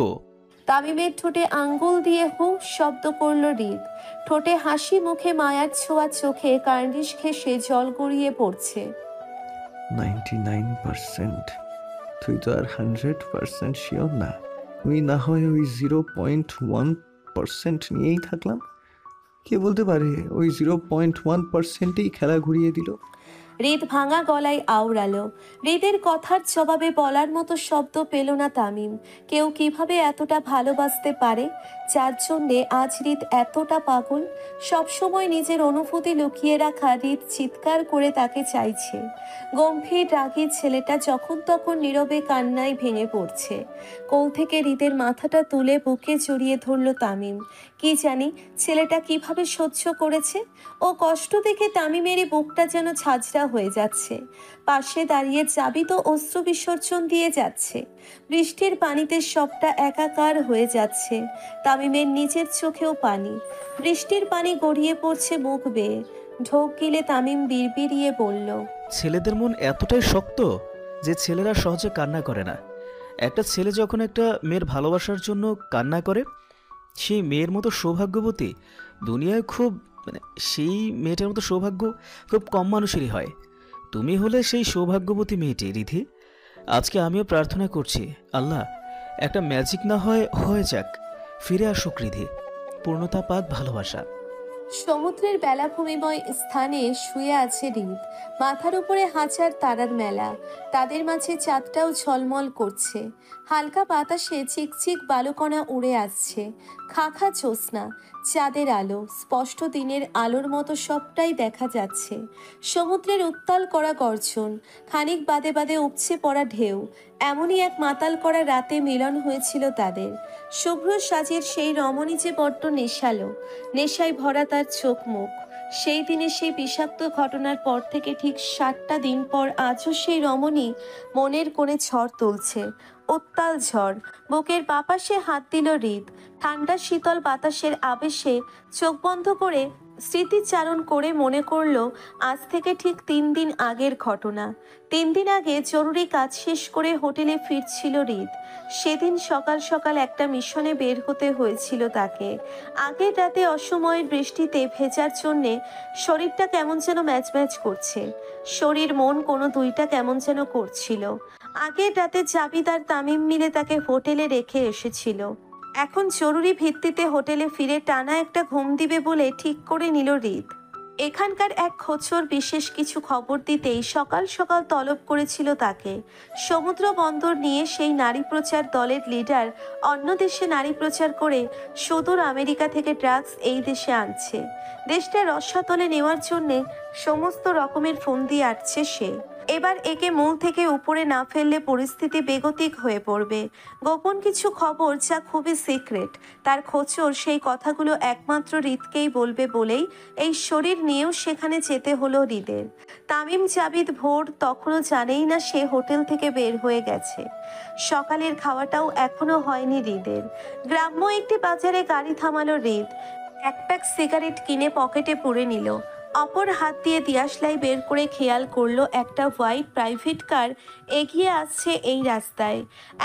S2: তামিমের ঠোঁটে আঙ্গুল দিয়ে হুক শব্দ করল হৃদ। ঠোঁটে হাসি, মুখে মায়ার ছোঁয়া, চোখে কার্নিশ ঘেঁষে জল গড়িয়ে পড়ছে।
S9: 99%? তুই তো আর 100% শিওর না। তুই না হয় ওই 0.1% নিয়েই থাকলাম। কে বলতে পারে ওই 0.1%ই খেলা ঘুরিয়ে দিল।
S2: হৃদ ভাঙা গলায় আওড়ালো। হৃদের কথার জবাবে বলার মতো শব্দ পেল না তামিম। কেউ কিভাবে এতটা ভালোবাসতে পারে, যার জন্যে আজ হৃদ এতটা পাগল? সবসময় নিজের অনুভূতি লুকিয়ে রাখা হৃদ চিৎকার করে তাকে চাইছে। গম্ভীর রাগী ছেলেটা যখন তখন নীরবে কান্নায় ভেঙে পড়ছে। কোল থেকে হৃদের মাথাটা তুলে বুকে জড়িয়ে ধরল তামিম। কি জানি ছেলেটা কিভাবে সহ্য করেছে। ও কষ্ট দেখে তামিমেরই বুকটা যেন ঝাঁঝরা হয়ে যাচ্ছে। পাশে দাঁড়িয়ে জাবিদ অশ্রু বিসর্জন দিয়ে যাচ্ছে। বৃষ্টির পানিতে সবটা একাকার হয়ে যাচ্ছে। তামিমের নিজের চোখেও পানি। বৃষ্টির পানি গড়িয়ে পড়ছে মুখ বেয়ে। ঢোক গিলে তামিম বিড়বিড়িয়ে বলল,
S8: ছেলেদের মন এতটাই শক্ত যে ছেলেরা সহজে কান্না করে না। একটা ছেলে যখন একটা মেয়ের ভালোবাসার জন্য কান্না করে, সেই মেয়ের মতো সৌভাগ্যবতী দুনিয়ায় সেই মেয়েটার মতো সৌভাগ্য খুব কম মানুষেরই হয়। তুমি হলে সেই সৌভাগ্যবতী মেয়েটি রিধি। আজকে আমিও প্রার্থনা করছি, আল্লাহ একটা ম্যাজিক না হয়ে যাক, ফিরে আসুক রিধি, পূর্ণতা পাক ভালোবাসা।
S2: সমুদ্রের বেলাভূমিময় স্থানে শুয়ে আছে হৃদ। মাথার উপরে হাজার তারার মেলা। তাদের মাঝে চাঁদটাও ঝলমল করছে। হালকা বাতাসে চিকচিক বালুকণা উড়ে আসছে। খাখা জ্যোৎস্না, চাঁদের আলো, স্পষ্ট দিনের আলোর মতো সবটাই দেখা যাচ্ছে। সমুদ্রের উত্তাল করা গর্জন, খানিক বাদে বাদে উপচে পড়া ঢেউ। এমনই এক মাতাল করা রাতে মিলন হয়েছিল তাদের। শুভ্র সাজের সেই রমণী যে বড্ড নেশালো। নেশায় ভরা তার চোখ মুখ। সেই দিনে সেই বিষাক্ত ঘটনার পর থেকে ঠিক 7টা দিন পর আজও সেই রমণী মনের কোণে ঝড় তুলছে। উত্তাল ঝড়। বুকের বাপাসে হাত দিল হৃদ। ঠান্ডা শীতল বাতাসের আবেশে চোখ বন্ধ করে স্মৃতিচারণ করে মনে করলো আজ থেকে ঠিক 3 দিন আগের ঘটনা। 3 দিন আগে জরুরি কাজ শেষ করে হোটেলে ফিরছিল হৃদ। সেদিন সকাল সকাল একটা মিশনে বের হতে হয়েছিল তাকে। আগের রাতে অসময়ের বৃষ্টিতে ভেজার জন্যে শরীরটা কেমন যেন ম্যাচ ম্যাচ করছে। শরীর মন কোনো দুইটা কেমন যেন করছিল। আগের রাতে জাবিদ আর তামিম মিলে তাকে হোটেলে রেখে এসেছিল। এখন জরুরি ভিত্তিতে হোটেলে ফিরে টানা একটা ঘুম দিবে বলে ঠিক করে নিল হৃদ। এখানকার এক খোঁচর বিশেষ কিছু খবর দিতেই সকাল সকাল তলব করেছিল তাকে। সমুদ্র বন্দর নিয়ে সেই নারী প্রচার দলের লিডার অন্য দেশে নারী প্রচার করে সুদূর আমেরিকা থেকে ড্রাগস এই দেশে আনছে। দেশটা রসাতলে নেওয়ার জন্যে সমস্ত রকমের ফোন দিয়ে আসছে সে। এবার একে মূল থেকে উপরে না ফেললে পরিস্থিতি বেগতিক হয়ে পড়বে। গোপন কিছু খবর যা খুবই সিক্রেট, তার খোঁচর সেই কথাগুলো একমাত্র হৃদকেই বলবে বলেই এই শরীর নিয়েও সেখানে যেতে হলো হৃদের। তামিম জাবিদ ভোর তখনও জানেই না সে হোটেল থেকে বের হয়ে গেছে। সকালের খাওয়াটাও এখনো হয়নি হৃদের। গ্রাম্য একটি বাজারে গাড়ি থামালো হৃদ। এক প্যাক সিগারেট কিনে পকেটে পুরে নিল। অপর হাত দিয়ে দিয়াশলাই বের করে খেয়াল করলো একটা হোয়াইট প্রাইভেট কার এগিয়ে আসছে এই রাস্তায়।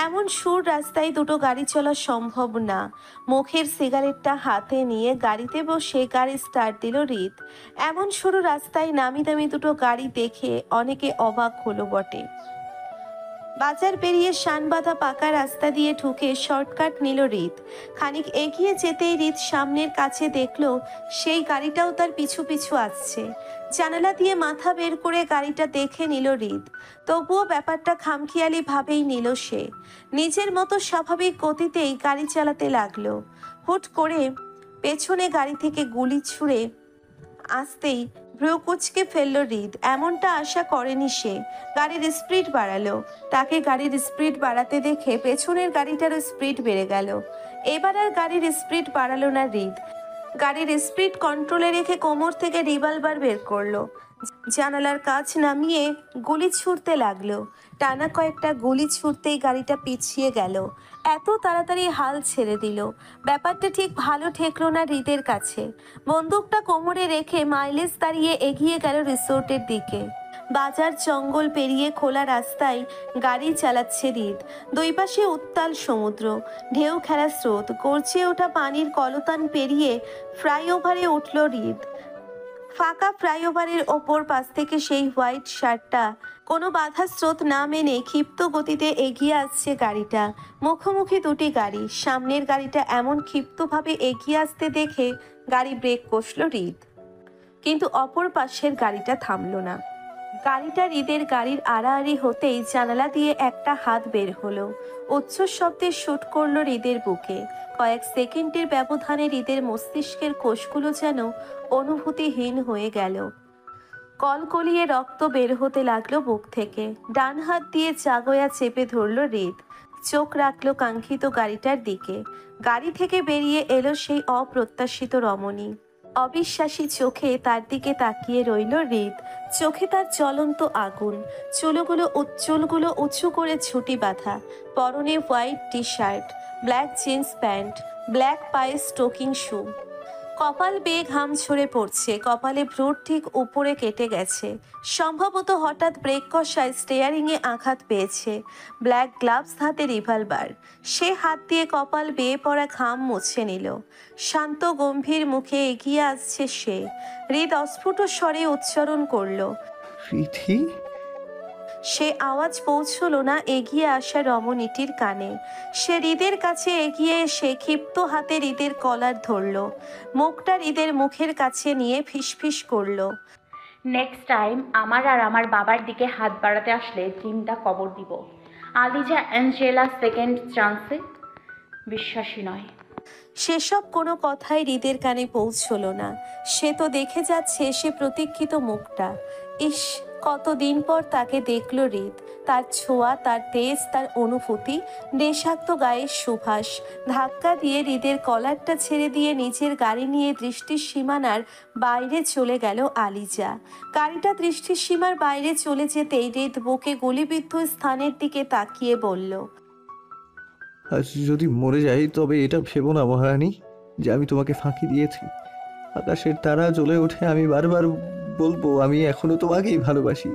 S2: এমন সুর রাস্তায় দুটো গাড়ি চলা সম্ভব না। মুখের সিগারেটটা হাতে নিয়ে গাড়িতে বসে গাড়ি স্টার্ট দিল হৃদ। এমন সরু রাস্তায় নামি দামি দুটো গাড়ি দেখে অনেকে অবাক হলো বটে। বাজার পেরিয়ে শানবাঁধা পাকা রাস্তা দিয়ে ঢুকে শর্টকাট নিল হৃদ। খানিক এগিয়ে যেতেই হৃদ সামনের কাছে দেখলো সেই গাড়িটাও তার পিছু পিছু আসছে। জানালা দিয়ে মাথা বের করে গাড়িটা দেখে নিল হৃদ। তবুও ব্যাপারটা খামখেয়ালি ভাবেই নিল সে। নিজের মতো স্বাভাবিক গতিতেই গাড়ি চালাতে লাগলো। হুট করে পেছনে গাড়ি থেকে গুলি ছুঁড়ে আসতেই ভ্রু কুচকে ফেলল হৃদ। এমনটা আশা করেনি সে। গাড়ির স্পিড বাড়ালো। তাকে গাড়ির স্পিড বাড়াতে দেখে পেছনের গাড়িটারও স্পিড বেড়ে গেল। এবার আর গাড়ির স্পিড বাড়ালো না হৃদ। গাড়ির স্পিড কন্ট্রোলে রেখে কোমর থেকে রিভলভার বের করলো। জানালার কাঁচ নামিয়ে গুলি ছুড়তে লাগলো। টানা কয়েকটা গুলি ছুড়তেই গাড়িটা পিছিয়ে গেল। এত তাড়াতাড়ি হাল ছেড়ে দিল, ব্যাপারটা ঠিক ভালো ঠেকলো না হৃদের কাছে। বন্দুকটা কোমরে রেখে মাইলেজ দাঁড়িয়ে এগিয়ে গেল রিসোর্টের দিকে। বাজার জঙ্গল পেরিয়ে খোলা রাস্তায় গাড়ি চালাচ্ছে হৃদ। দুই পাশে উত্তাল সমুদ্র, ঢেউ খেলা স্রোত, গর্জে ওঠা পানির কলতান পেরিয়ে ফ্লাইওভারে উঠল হৃদ। ফাঁকা ফ্লাইওভারের ওপর পাশ থেকে সেই হোয়াইট শার্টটা কোনো বাধা স্রোত না মেনে ক্ষিপ্ত গতিতে এগিয়ে আসছে গাড়িটা। মুখোমুখি দুটি গাড়ি। সামনের গাড়িটা এমন ক্ষিপ্তভাবে এগিয়ে আসতে দেখে গাড়ি ব্রেক কষল হৃদ, কিন্তু অপর পাশের গাড়িটা থামলো না। গাড়িটা হৃদের গাড়ির আড়াআড়ি হতেই জানালা দিয়ে একটা হাত বের হলো। উচ্চ শব্দে শুট করলো হৃদের বুকে। কয়েক সেকেন্ডের ব্যবধানে হৃদের মস্তিষ্কের কোষগুলো যেন অনুভূতিহীন হয়ে গেল। কলকলিয়ে রক্ত বের হতে লাগলো বুক থেকে। ডান হাত দিয়ে চাগয়া চেপে ধরল হৃদ। চোখ রাখলো কাঙ্ক্ষিত গাড়িটার দিকে। গাড়ি থেকে বেরিয়ে এলো সেই অপ্রত্যাশিত রমণী। অবিশ্বাসী চোখে তার দিকে তাকিয়ে রইল হৃদ। চোখে তার জ্বলন্ত আগুন। চুলগুলো উঁচু করে ছুটি বাঁধা। পরনে white T shirt, black jeans pant, black পায়ে স্টোকিং শু। কপাল বেয়ে ঘাম ঝরে পড়ছে। কপালে ভ্রুর ঠিক উপরে কেটে গেছে। সম্ভবত হঠাৎ ব্রেক কষায় স্টিয়ারিংয়ে আঘাত পেয়েছে। ব্ল্যাক গ্লাভস হাতে রিভলভার। সে হাত দিয়ে কপাল বেয়ে পড়া ঘাম মুছে নিল। শান্ত গম্ভীর মুখে এগিয়ে আসছে সে। হৃদ অস্ফুট স্বরে উচ্চারণ করল।
S9: প্রীতি।
S2: সে আওয়াজ পৌঁছলো না এগিয়ে আসা রমণীটির কানে। সে হৃদের কাছে এগিয়ে এসে ক্ষিপ্ত হাতে হৃদের কলার ধরল। মুখটা হৃদের মুখের কাছে নিয়ে ফিসফিস করল।
S4: নেক্সট টাইম আমার আর আমার বাবার দিকে হাত বাড়াতে আসলে জিমটা কবর দিব। আলিজা অ্যাঞ্জেলা সেকেন্ড চান্সে বিশ্বাসী নয়।
S2: সেসব কোনো কথাই হৃদের কানে পৌঁছলো না। সে তো দেখে যাচ্ছে সে প্রতীক্ষিত মুখটা। ইস, কতদিন পর তাকে দেখল হৃদ। তার ছোঁয়া, তার তেজ, তার অনুভূতি, নেশাক্ত গায়ের সুভাষ। ধাক্কা দিয়ে হৃদের কলারটা ছেড়ে দিয়ে নিজের গাড়ি নিয়ে দৃষ্টির সীমানার বাইরে চলে গেল আলিজা। গাড়িটা দৃষ্টির সীমার বাইরে চলে যেতেই হৃদ বুকে গুলিবিদ্ধ স্থানের দিকে তাকিয়ে বলল,
S9: আজ যদি মরে যাই তবে এটা ভেবো না মহারানী যে আমি তোমাকে ফাঁকি দিয়েছি। আকাশের তারা জ্বলে ওঠে, আমি বারবার বলবো আমি এখনো তোমাকেই ভালোবাসি।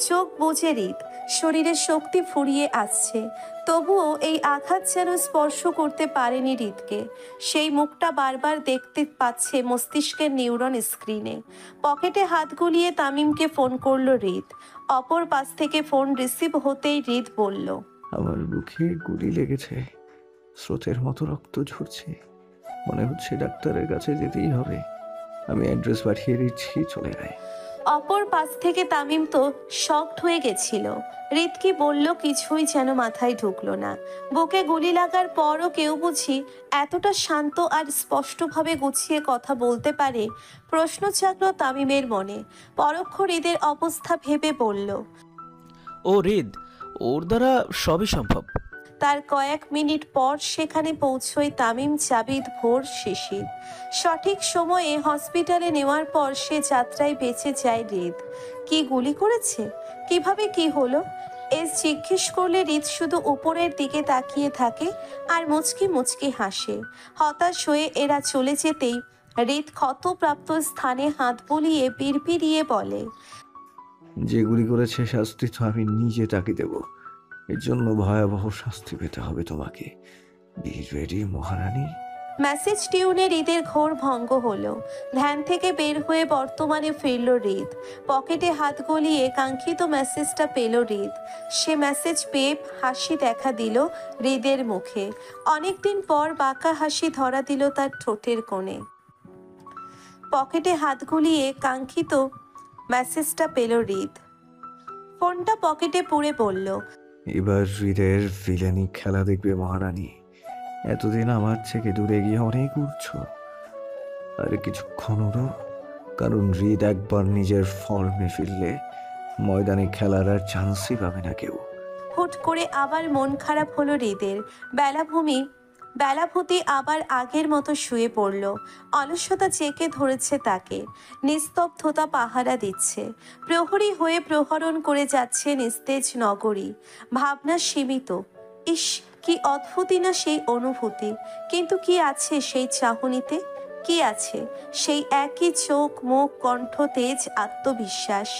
S2: চোখ বুজে হৃদ, শরীরের শক্তি ফুরিয়ে আসছে, তবুও এই আঘাত যেন স্পর্শ করতে পারেনি হৃদকে। সেই মুখটা বারবার দেখতে পাচ্ছে মস্তিষ্কের নিউরন স্ক্রিনে। পকেটে হাত গুলিয়ে তামিমকে ফোন করলো হৃদ। অপর পাশ থেকে ফোন রিসিভ হতেই হৃদ বলল,
S9: আমার বুকে গুলি লেগেছে, স্রোতের মতো রক্ত ঝরছে, মনে হচ্ছে ডাক্তারের কাছে যেতেই হবে। আমি অ্যাড্রেস পাঠিয়ে দিচ্ছি, চলে আয়।
S2: অপর পাশ থেকে তামিম তো শকড হয়ে গেছিল। হৃদ কি বলল কিছুই যেন মাথায় ঢুকলো না। বুকে গুলি লাগার পরও কেউ বুঝি এতটা শান্ত আর স্পষ্টভাবে গুছিয়ে কথা বলতে পারে? প্রশ্ন জাগলো তামিমের মনে। পরোক্ষ হৃদের অবস্থা ভেবে বলল,
S8: ও হৃদ, ওর দ্বারা সবই সম্ভব।
S2: তার কয়েক মিনিট পর সেখানে পৌঁছয় তামিম, জাবিদ, ভোর, শিশির। সঠিক সময়ে হসপিটালে নেওয়ার পর সে যাত্রায় বেঁচে যায় হৃদ। কি গুলি করেছে, কিভাবে, কি হলো, জিজ্ঞেস করলে হৃদ শুধু উপরের দিকে তাকিয়ে থাকে আর মুচকি মুচকি হাসে। হতাশ হয়ে এরা চলে যেতেই হৃদ ক্ষতপ্রাপ্ত স্থানে হাত বুলিয়ে বিড়বিড়িয়ে বলে,
S9: যেগুলি করেছে শাস্তি তো আমি নিজে তাকে দেব। এর জন্য ভয়াবহ শাস্তি পেতে হবে তোমাকে। বি রেডি মহারানী।
S2: মেসেজ টিউনে হৃদের ঘোর ভঙ্গ হলো। ধ্যান থেকে বের হয়ে বর্তমানে ফিরল হৃদ। পকেটে হাত গলিয়ে কাঙ্ক্ষিত মেসেজটা পেল হৃদ। সে মেসেজ পেয়ে হাসি দেখা দিল হৃদের মুখে। অনেকদিন পর বাঁকা হাসি ধরা দিল তার ঠোঁটের কোণে। পকেটে হাত গুলিয়ে কাঙ্ক্ষিত মেসেজটা পেল হৃদ। ফোনটা পকেটে পুরে বলল,
S9: এবার হৃদের ভিলেনি খেলা দেখবে মহারানী। এতদিন আমার থেকে দূরে গিয়ে অনেক উঠছ, আর কিছুক্ষণ উড়ো, কারণ হৃদ একবার নিজের ফর্মে ফিরলে ময়দানে খেলার আর চান্সই পাবে না কেউ।
S2: হুট করে আবার মন খারাপ হলো হৃদের। বেলাভূতি আবার আগের মতো শুয়ে পড়ল। অলসতা চেকে ধরেছে তাকে। নিস্তব্ধতা পাহারা দিচ্ছে। প্রহরী হয়ে প্রহরণ করে যাচ্ছে নিস্তেজ নগরী। ভাবনা সীমিত। ইস, কি অদ্ভুতই না সেই অনুভূতি। কিন্তু কি আছে সেই চাহনিতে? কি আছে সেই একই চোখ, মুখ, কণ্ঠ, তেজ, আত্মবিশ্বাস?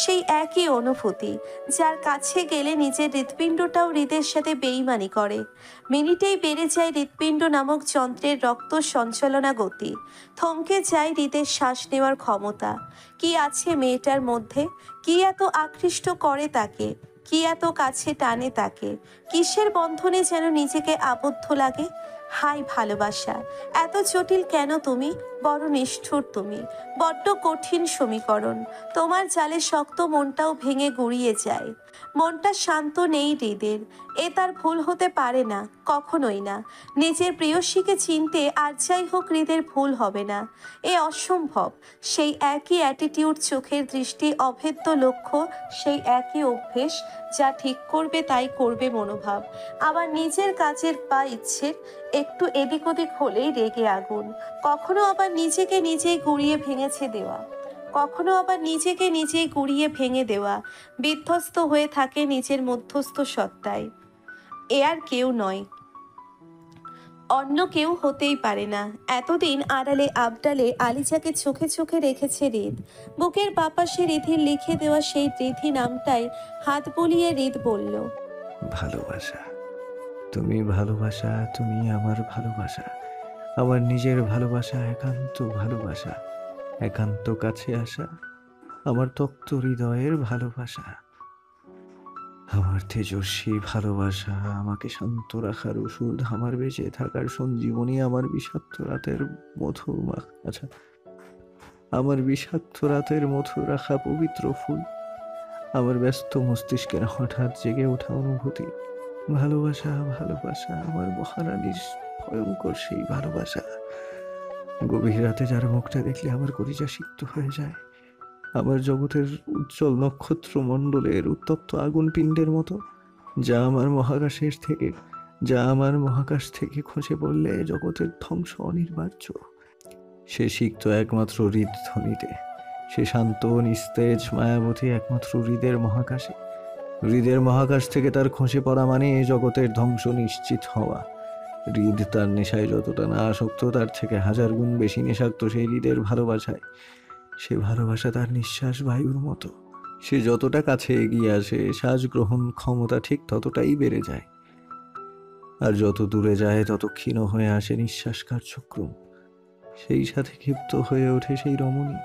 S2: সেই একই অনুভূতি যার কাছে গেলে নিজের হৃৎপিণ্ডটাও হৃদের সাথে বেইমানি করে। মিনিটেই বেড়ে যায় হৃৎপিণ্ড নামক যন্ত্রের রক্ত সঞ্চালনা গতি। থমকে যায় হৃদের শ্বাস নেওয়ার ক্ষমতা। কি আছে মেয়েটার মধ্যে? কি এত আকৃষ্ট করে তাকে? কি এত কাছে টানে তাকে? কিসের বন্ধনে যেন নিজেকে আবদ্ধ লাগে? হাই ভালোবাসা, এত জটিল কেন তুমি? বড় নিষ্ঠুর তুমি। বড্ড কঠিন সমীকরণ। তোমার জালে শক্ত মনটাও ভেঙে গুড়িয়ে যায়। মনটা শান্ত নেই হৃদের। এ তার ভুল হতে পারে না, কখনোই না। নিজের প্রেয়সীকে চিনতে আর যাই হোক হৃদের ভুল হবে না। এ অসম্ভব। সেই একই অ্যাটিটিউড, চোখের দৃষ্টি, অভেদ্য লক্ষ্য, সেই একই অভ্যেস, যা ঠিক করবে তাই করবে মনোভাব। আবার নিজের কাজের বা ইচ্ছের একটু এদিক ওদিক হলেই রেগে আগুন। কখনো আবার নিজেকে নিজেই গুড়িয়ে ভেঙেছে দেওয়া। কখনো আবার নিজেকে নিজেই গুড়িয়ে ভেঙে দেওয়া। বিধ্বস্ত হয়ে থাকে নিজের মধ্যস্থ সত্তায়। এ আর কেউ নয়, অন্য কেউ হতেই পারে না। এতদিন আড়ালে আবডালে আলিজাকে চোখে চোখে রেখেছে হৃদ। বুকের বাপাশে রিধির লিখে দেওয়া সেই রিধি নামটায় হাত বুলিয়ে হৃদ বলল,
S9: ভালোবাসা। তুমি ভালোবাসা, তুমি আমার ভালোবাসা, আমার নিজের ভালোবাসা, একান্ত ভালোবাসা, একান্ত কাছে আসা, আমার তপ্ত হৃদয়ের ভালোবাসা, আমার তেজস্বী ভালোবাসা, আমাকে শান্ত রাখার ওষুধ, আমার বেঁচে থাকার সঞ্জীবনী, আমার বিষাক্ত রাতের আমার বিষাক্ত রাতের মধু রাখা পবিত্র ফুল, আমার ব্যস্ত মস্তিষ্কের হঠাৎ জেগে ওঠা অনুভূতি। ভালোবাসা, ভালোবাসা, আমার মহারানীর ভয়ঙ্কর সেই ভালোবাসা। গভীর রাতে যার মুখটা দেখলে আমার কলিজা সিক্ত হয়ে যায়। আমার জগতের উজ্জ্বল নক্ষত্র মণ্ডলের উত্তপ্ত আগুন পিণ্ডের মতো, যা আমার মহাকাশ থেকে খসে পড়লে জগতের ধ্বংস অনিবার্য। সে সিক্ত একমাত্র হৃদ ধ্বনিতে। সে শান্ত, নিস্তেজ, মায়াবতী একমাত্র হৃদের মহাকাশে। হৃদের মহাকাশ থেকে তার খসে পড়া মানে এ জগতের ধ্বংস নিশ্চিত হওয়া। হৃদ তার নেশায় যতটা না আসক্ত, তার থেকে 1000 গুণ বেশি নেশাক্ত সেই হৃদের ভালোবাসায়। সে ভালোবাসা তার নিঃশ্বাস বায়ুর মতো। সে যতটা কাছে এগিয়ে আসে, শ্বাস গ্রহণ ক্ষমতা ঠিক ততটাই বেড়ে যায়, আর যত দূরে যায় তত ক্ষীণ হয়ে আসে নিঃশ্বাস কার্যক্রম। সেই সাথে ক্ষিপ্ত হয়ে ওঠে সেই রমণী।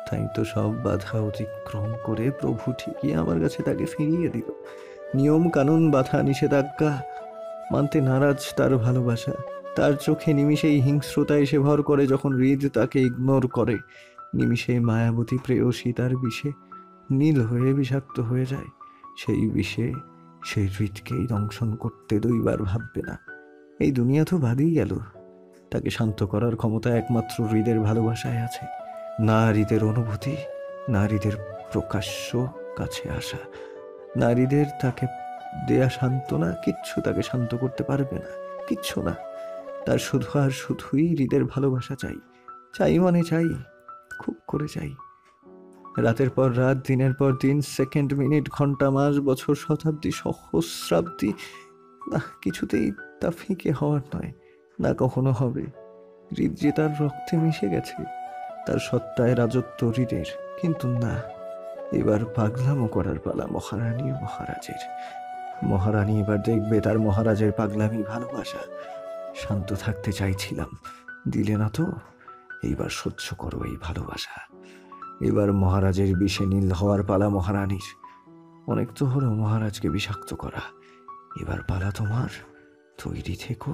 S9: তাই তো সব বাধা অতিক্রম করে প্রভু ঠিকই আমার কাছে তাকে ফিরিয়ে দিল। নিয়ম কানুন বাধা নিষেধাজ্ঞা মানতে নারাজ তার ভালোবাসা। তার চোখে নিমিষেই হিংস্রতা এসে ভর করে যখন হৃদ তাকে ইগনোর করে। নিমিষে মায়াবতী প্রেয়সী তার বিষে নীল হয়ে বিষাক্ত হয়ে যায়। সেই বিষে সেই হৃদকেই দংশন করতে 2 বার ভাববে না। এই দুনিয়া তো বাদই গেল, তাকে শান্ত করার ক্ষমতা একমাত্র হৃদের ভালোবাসায় আছে। নারীদের অনুভূতি, নারীদের প্রকাশ্য কাছে আসা, নারীদের তাকে দেয়া সান্ত্বনা, কিচ্ছু তাকে শান্ত করতে পারবে না, কিচ্ছু না। তার শুধু আর শুধুই হৃদের ভালোবাসা চাই। চাই মানে চাই, খুব করে চাই। রাতের পর রাত, দিনের পর দিন, সেকেন্ড, মিনিট, ঘন্টা, মাস, বছর, শতাব্দী, সহস্রাব্দী, না কিছুতেই তা ফিকে হওয়ার নয়, না কখনো হবে। হৃদ যে তার রক্তে মিশে গেছে, তার সত্তায় রাজত্ব হৃদের। কিন্তু না, এবার পাগলামো করার পালা মহারানী ও মহারাজের। মহারানী এবার দেখবে তার মহারাজের পাগলামি ভালোবাসা। শান্ত থাকতে চাইছিলাম, দিলে না তো। এইবার সহ্য করো এই ভালোবাসা। এবার মহারাজের বিষে নীল হওয়ার পালা মহারানীর। অনেক তো হলো মহারাজকে বিষাক্ত করা, এবার পালা তোমার। তৈরি থেকো।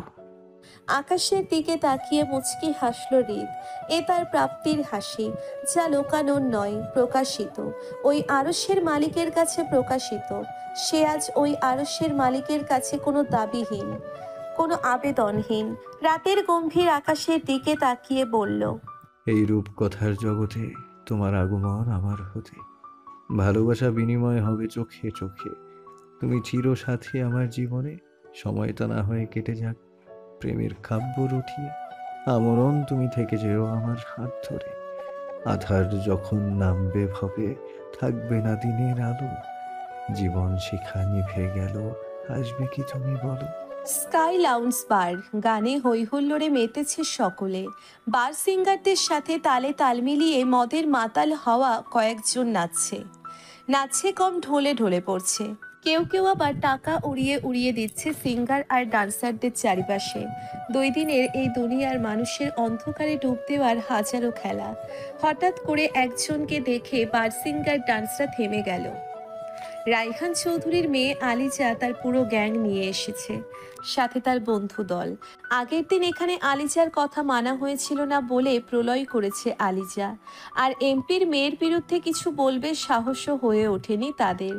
S2: আকাশের দিকে তাকিয়ে মুচকি হাসল হৃদ। এ তার প্রাপ্তির হাসি, যা লোকানোর নয়, প্রকাশিত। ওই আরশের মালিকের কাছে প্রকাশিত। সে আজ ওই আরশের মালিকের কাছে কোনো দাবিহীন, কোনো আবেদনহীন। রাতের গম্ভীর আকাশের দিকে তাকিয়ে বলল,
S9: এই রূপকথার জগতে তোমার আগমন আমার হতে। ভালোবাসা বিনিময় হবে চোখে চোখে। তুমি চিরসাথী আমার জীবনে। সময়টা না হয়ে কেটে যাক প্রেমের কাব্য রটিয়ে। আমরণ তুমি থেকে যেও আমার হাত ধরে। আধার যখন নামবে ভবে, থাকবে না দিনের আলো। জীবন শিখা নিভে গেল, আসবে কি তুমি বলো।
S2: স্কাই লাউন্স বার, গানে হৈহুল্লোড়ে মেতেছে সকলে। বার সিঙ্গারদের সাথে তালে তাল মিলিয়ে মদের মাতাল হওয়া কয়েকজন নাচছে। নাচছে কম, ঢোলে ঢোলে পড়ছে। কেউ কেউ আবার টাকা উড়িয়ে উড়িয়ে দিচ্ছে সিঙ্গার আর ডান্সারদের চারিপাশে। 2 দিনের এই দুনিয়ার মানুষের অন্ধকারে ডুব দেওয়ার হাজারো খেলা। হঠাৎ করে একজনকে দেখে বার সিঙ্গার ডান্সরা থেমে গেল। রাইহান চৌধুরীর মেয়ে আলিজা তার পুরো গ্যাং নিয়ে এসেছে, সাথে তার বন্ধু দল। আগের দিন এখানে আলিজার কথা মানা হয়েছিল না বলে প্রলয় করেছে আলিজা। আর এমপির মেয়ের বিরুদ্ধে কিছু বলবে সাহসও হয়ে ওঠেনি তাদের।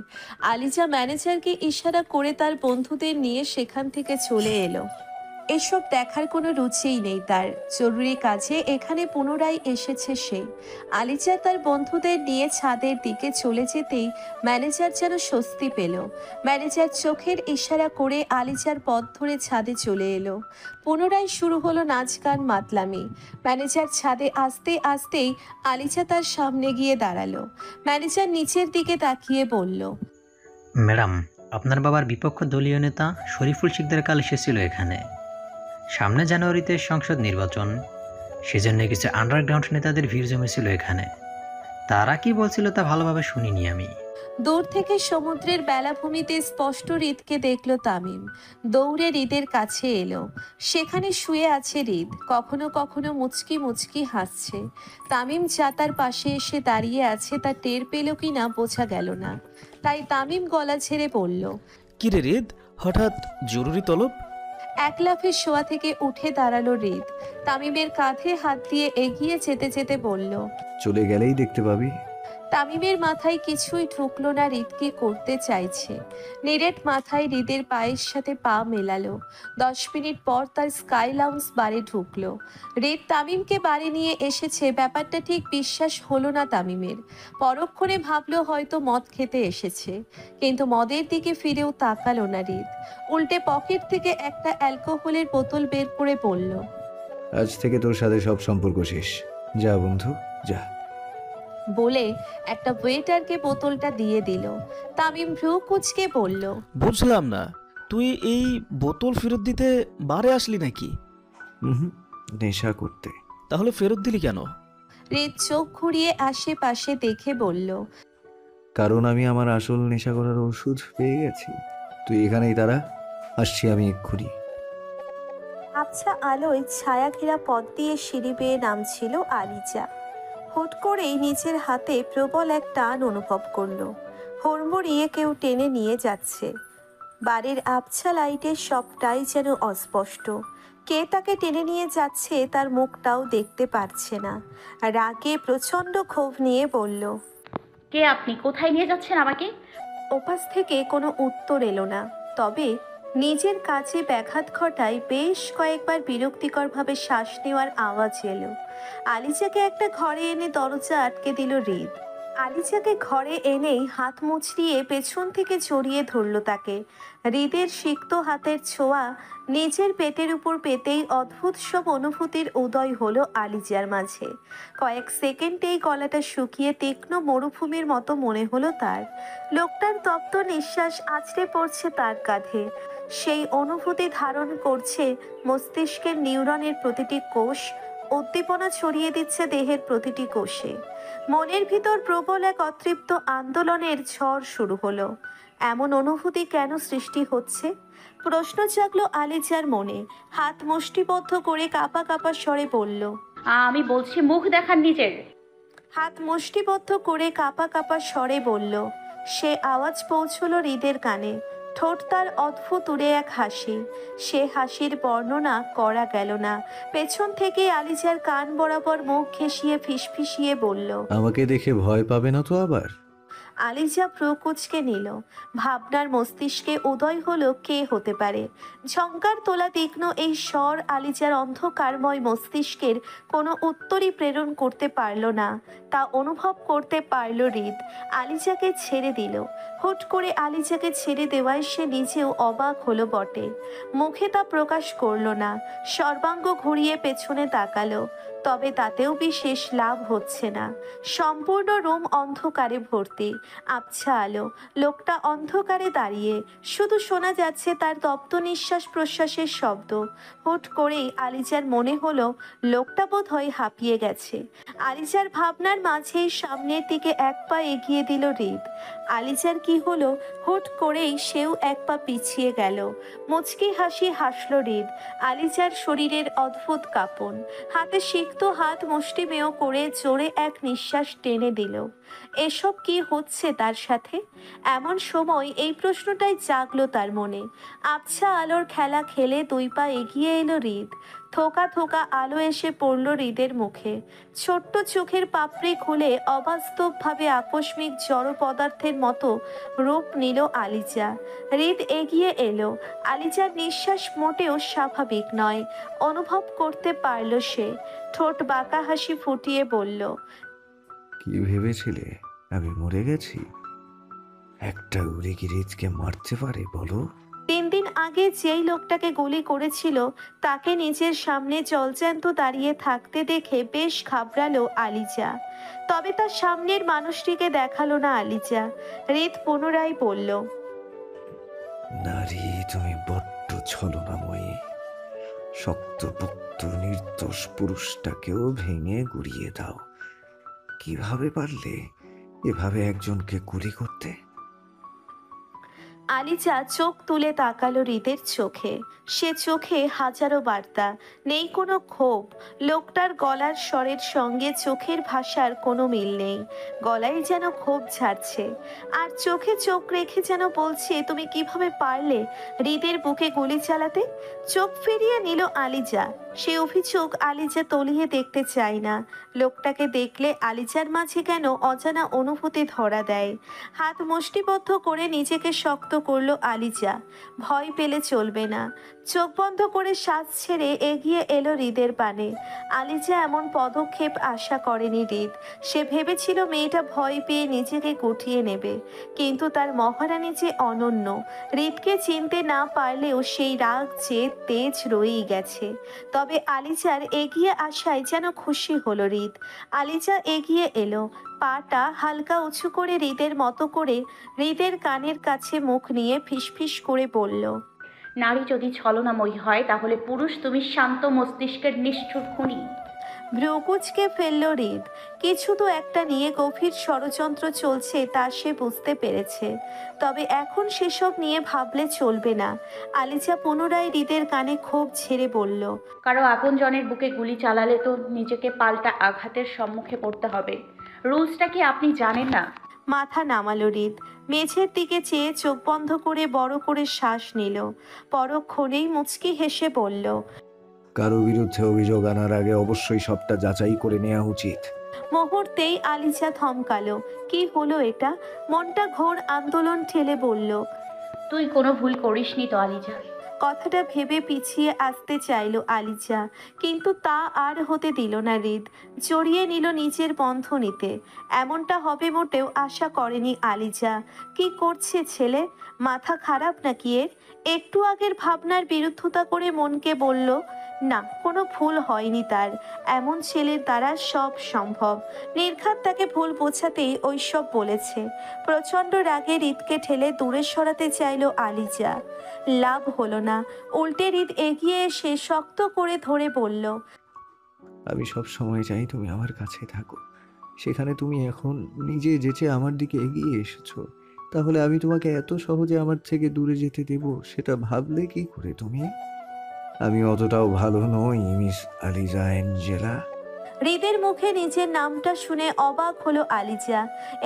S2: আলিজা ম্যানেজারকে ইশারা করে তার বন্ধুদের নিয়ে সেখান থেকে চলে এলো। এসব দেখার কোনো রুচিই নেই তার। জরুরি কাজে এখানে পুনরায় এসেছে সে। আলিজা তার বন্ধুদের নিয়ে ছাদের দিকে চলে যেতেই ম্যানেজার যেন স্বস্তি পেল। ম্যানেজার চোখের ইশারা করে আলিজার পথ ধরে ছাদে চলে এলো। পুনরায় শুরু হলো নাচ গান মাতলামি। ম্যানেজার ছাদে আসতে আসতেই আলিজা তার সামনে গিয়ে দাঁড়ালো। ম্যানেজার নিচের দিকে তাকিয়ে বলল,
S14: ম্যাডাম, আপনার বাবার বিপক্ষ দলীয় নেতা শরীফুল শিকদার কাল এসেছিল এখানে। সামনে জানুয়ারিতে সংসদ নির্বাচন, সেজন্য কিছু আন্ডারগ্রাউন্ড নেতাদের ভিড় জমেছিল এখানে। তারা কি বলছিল তা ভালোভাবে শুনিনি আমি।
S2: দূর থেকে সমুদ্রের বেলাভূমিতে স্পষ্ট হৃদকে দেখল তামিম। দৌড়ে হৃদের কাছে এলো। সেখানে শুয়ে আছে হৃদ, কখনো কখনো মুচকি মুচকি হাসছে। তামিম যা তার পাশে এসে দাঁড়িয়ে আছে তা টের পেল কি না বোঝা গেল না। তাই তামিম গলা ছেড়ে বলল,
S8: কি রে হৃদ, হঠাৎ জরুরি তলব?
S2: এক লাফে শোয়া থেকে উঠে দাঁড়ালো হৃদ। তামিমের কাঁধে হাত দিয়ে এগিয়ে যেতে যেতে বলল,
S9: চলে গেলেই দেখতে পাবি।
S2: তামিমের মাথায় কিছুই ঢুকলো না হৃদ কি করতে চাইছে। নিরেট মাথায় হৃদের পায়ের সাথে পা মেলালো। 10 মিনিট পর তার স্কাই লাউন্স বারে ঢুকলো। হৃদ তামিমকে বাড়ি নিয়ে এসেছে, ব্যাপারটা ঠিক বিশ্বাস হলো না তামিমের। পরক্ষণে ভাবলো হয়তো মদ খেতে এসেছে, কিন্তু মদের দিকে ফিরেও তাকালো না হৃদ। উল্টে পকেট থেকে একটা অ্যালকোহলের বোতল বের করে বলল,
S9: আজ থেকে তোর সাথে সব সম্পর্ক শেষ। যা বন্ধু, যা।
S2: বলে একটা ওয়েটারকে বোতলটা দিয়ে দিল। তামিম ভ্রু কুচকে বলল,
S8: বুঝলাম না, তুই এই বোতল ফেরত দিতে বারে আসলি নাকি?
S9: হুম, নেশা করতে।
S8: তাহলে ফেরত দিলি কেন?
S2: হৃদ চোখ ঘুরিয়ে আশেপাশে দেখে বলল,
S9: কারণ আমি আমার আসল নেশা করার ওষুধ পেয়ে গেছি। তুই এখানেই দাঁড়া, আসছি আমি এক্ষুনি।
S2: আবছা আলোয় ছায়া ঘেরা পথ দিয়ে সিঁড়ি বেয়ে নামছিল আলিজা। হুট করেই নিজের হাতে প্রবল এক টান অনুভব করলো। হুড়মুড়িয়ে কেউ টেনে নিয়ে যাচ্ছে। বাড়ির আবছা লাইটে সবটাই যেন অস্পষ্ট। কে তাকে টেনে নিয়ে যাচ্ছে তার মুখটাও দেখতে পারছে না। রাগে প্রচণ্ড ক্ষোভ নিয়ে বলল,
S4: কে আপনি? কোথায় নিয়ে যাচ্ছেন আমাকে?
S2: ওপাশ থেকে কোনো উত্তর এলো না। তবে নিজের কাজে ব্যাঘাত ঘটায় বেশ কয়েকবার বিরক্তিকরভাবে শ্বাস নেওয়ার আওয়াজ এলো। আলিজাকে একটা ঘরে এনে দরজা আটকে দিল হৃদ। আলিজাকে ঘরে এনেই হাত মুচড়িয়ে পেছন থেকে জড়িয়ে ধরল তাকে। হৃদের সিক্ত হাতের ছোঁয়া নিজের পেটের উপর পেতেই অদ্ভুত সব অনুভূতির উদয় হলো আলিজার মাঝে। কয়েক সেকেন্ডেই গলাটা শুকিয়ে তীক্ষ্ণ মরুভূমির মতো মনে হলো তার। লোকটার তপ্ত নিঃশ্বাস আছড়ে পড়ছে তার কাঁধে। সেই অনুভূতি ধারণ করছে মস্তিষ্কের নিউরনের প্রতিটি কোষ, উদ্দীপনা ছড়িয়ে দিচ্ছে দেহের প্রতিটি কোষে। মনের ভিতর প্রবল এক অতৃপ্ত আন্দোলনের ঝড় শুরু হলো। এমন অনুভূতি কেন সৃষ্টি হচ্ছে? প্রশ্ন জাগলো আলিজার মনে। হাত মুষ্টিবদ্ধ করে কাঁপা কাঁপা স্বরে বলল,
S4: আমি বলছি মুখ দেখান নিজের।
S2: হাত মুষ্টিবদ্ধ করে কাঁপা কাঁপা স্বরে বলল। সে আওয়াজ পৌঁছল হৃদের কানে। ঠোঁট তার অদ্ভুত উড়ে এক হাসি। সে হাসির বর্ণনা করা গেল না। পেছন থেকে আলিজার কান বরাবর মুখ ঘেঁষিয়ে ফিসফিসিয়ে বলল,
S9: আমাকে দেখে ভয় পাবে না তো আবার?
S2: আলিজা ভ্রু কুঁচকে নিল। ভাবনার মস্তিষ্কে উদয় হলো কে হতে পারে। ঝঙ্কার তোলা তীক্ষ্ণ এই স্বর আলিজার অন্ধকারময় মস্তিষ্কের কোনো উত্তরই প্রেরণ করতে পারল না। তা অনুভব করতে পারল হৃদ। আলিজাকে ছেড়ে দিল। হুট করে আলিজাকে ছেড়ে দেওয়ায় সে নিজেও অবাক হলো বটে। মুখে তা প্রকাশ করল না। সর্বাঙ্গ ঘুরিয়ে পেছনে তাকালো। তবে তাতেও বিশেষ লাভ হচ্ছে না। সম্পূর্ণ রুম অন্ধকারে ভর্তি। আবছা আলো। লোকটা অন্ধকারে দাঁড়িয়ে। শুধু শোনা যাচ্ছে তার তপ্ত নিঃশ্বাস প্রশ্বাসের শব্দ। হুট করেই আলিজার মনে হলো লোকটা বোধহয় হাঁপিয়ে গেছে। আলিজার ভাবনার মাঝেই সামনের দিকে এক পা এগিয়ে দিল হৃদ। আলিজার কি হলো? হুট করেই সেও এক পা পিছিয়ে গেল। মুচকি হাসি হাসল হৃদ। আলিজার শরীরের অদ্ভুত কাঁপন। হাতে সিক্ত হাত মুষ্টিমেয় করে জোরে এক নিঃশ্বাস টেনে দিল। এসব কি হচ্ছে তার সাথে? এমন সময় এই প্রশ্নটাই জাগলো তার মনে। আবছা আলোর খেলা খেলে দুই পা এগিয়ে এলো হৃদ। থোকা থোকা আলো এসে পড়ল হৃদের মুখে। ছোট্ট চোখের পাপড়ি খুলে অবাস্তবভাবে আকস্মিক জড় পদার্থের মতো রূপ নিল আলিজা। হৃদ এগিয়ে এলো। আলিজার নিঃশ্বাস মোটেও স্বাভাবিক নয়। অনুভব করতে পারল সে। ঠোঁট বাঁকা হাসি ফুটিয়ে বলল,
S9: কি ভেবেছিলে আমি মরে গেছি? একটা উড়ে কি হৃদকে মারতে পারে বলো?
S2: 3 দিন আগে যেই লোকটাকে গুলি করেছিল তাকে নিজের সামনে জলজ্যান্ত দাঁড়িয়ে থাকতে দেখে বেশ ঘাবড়ালো আলিজা। তবে তার সামনের মানুষটিকে দেখালো না আলিজা। হৃদ পুনরায় বলল,
S9: নারী তুমি বড্ড ছলনাময়ী। শক্তপোক্ত নির্দোষ পুরুষটাকেও ভেঙে গুড়িয়ে দাও। কিভাবে পারলে এভাবে একজনকে গুলি করতে?
S2: আলিজা চোখ তুলে তাকালো হৃদের চোখে। সে চোখে হাজারো বার্তা, নেই কোনো ক্ষোভ। লোকটার গলার স্বরের সঙ্গে চোখের ভাষার কোনো মিল নেই। গলায় যেন ক্ষোভ ঝাড়ছে, আর চোখে চোখ রেখে যেন বলছে, তুমি কিভাবে পারলে হৃদের বুকে গুলি চালাতে? চোখ ফিরিয়ে নিল আলিজা। সে অভিযোগ আলিজা তলিয়ে দেখতে চায় না। লোকটাকে দেখলে আলিজার মাঝে কেন অজানা অনুভূতি ধরা দেয়। হাত মুষ্টিবদ্ধ করে নিজেকে শক্ত করলো আলিজা। ভয় পেলে চলবে না। চোখ বন্ধ করে শ্বাস ছেড়ে এগিয়ে এলো হৃদের পানে। আলিজা এমন পদক্ষেপ আশা করেনি হৃদ। সে ভেবেছিল মেয়েটা ভয় পেয়ে নিজেকে গুটিয়ে নেবে, কিন্তু তার মহারানী যে অনন্য। হৃদকে চিনতে না পারলেও সেই রাগ যে তেজ রয়েই গেছে। তবে আলিজার এগিয়ে আসায় যেন খুশি হলো হৃদ। আলিজা এগিয়ে এলো, পাটা হালকা উঁচু করে হৃদের মতো করে হৃদের কানের কাছে মুখ নিয়ে ফিসফিস করে বলল,
S4: নারী যদি ছলনাময়ী হয় তাহলে পুরুষ তুমি শান্ত মস্তিষ্কের নিষ্ঠুর খুনি।
S2: ভ্রুকুচকে ফেলল হৃদ। কিছু তো একটা নিয়ে গভীর ষড়যন্ত্র চলছে তা সে বুঝতে পেরেছে, তবে এখন সেসব নিয়ে ভাবলে চলবে না। আলিজা পুনরায় হৃদের কানে ক্ষোভ ঝেড়ে বলল,
S4: কারো আপনজনের বুকে গুলি চালালে তো নিজেকে পাল্টা আঘাতের সম্মুখে পড়তে হবে। রুলসটা কি আপনি জানেন না?
S2: মাথা নামালো হৃদ। মেঝের দিকে চেয়ে চোখ বন্ধ করে বড় করে শ্বাস নিল। পরক্ষণেই মুচকি হেসে বলল,
S9: কারো বিরুদ্ধে অভিযোগ আনার আগে অবশ্যই সবটা যাচাই করে নেওয়া উচিত।
S2: মুহূর্তেই আলিজা থমকালো। কি হলো এটা? মনটা ঘোর আন্দোলন ঠেলে বলল,
S4: তুই কোনো ভুল করিসনি তো আলিজা?
S2: কথাটা ভেবে পিছিয়ে আসতে চাইল আলিজা, কিন্তু তা আর হতে দিল না হৃদ। জড়িয়ে নিল নিজের বন্ধনীতে। এমনটা হবে মোটেও আশা করেনি আলিজা। কি করছে ছেলে? মাথা খারাপ নাকি এর? একটু আগের ভাবনার বিরুদ্ধতা করে মনকে বলল, না, কোনো ভুল হয়নি তার। এমন ছেলের দ্বারা সব সম্ভব। নির্ঘাত তাকে ভুল বোঝাতেই ওইসব বলেছে। প্রচণ্ড রাগে হৃদকে ঠেলে দূরে সরাতে চাইল আলিজা। লাভ হলো না। উল্টে হৃদ এগিয়ে এসে শক্ত করে ধরে বলল,
S9: আমি সব সময় চাই তুমি আমার কাছে থাকো। সেখানে তুমি এখন নিজে যেচে আমার দিকে এগিয়ে এসেছো, তাহলে আমি তোমাকে এত সহজে আমার থেকে দূরে যেতে দেব সেটা ভাবলে কি করে তুমি? আমি অতটাও ভালো নই মিস আলিজা অ্যাঞ্জেলা।
S2: হৃদের মুখে নিজের নামটা শুনে অবাক হলো আলিজা।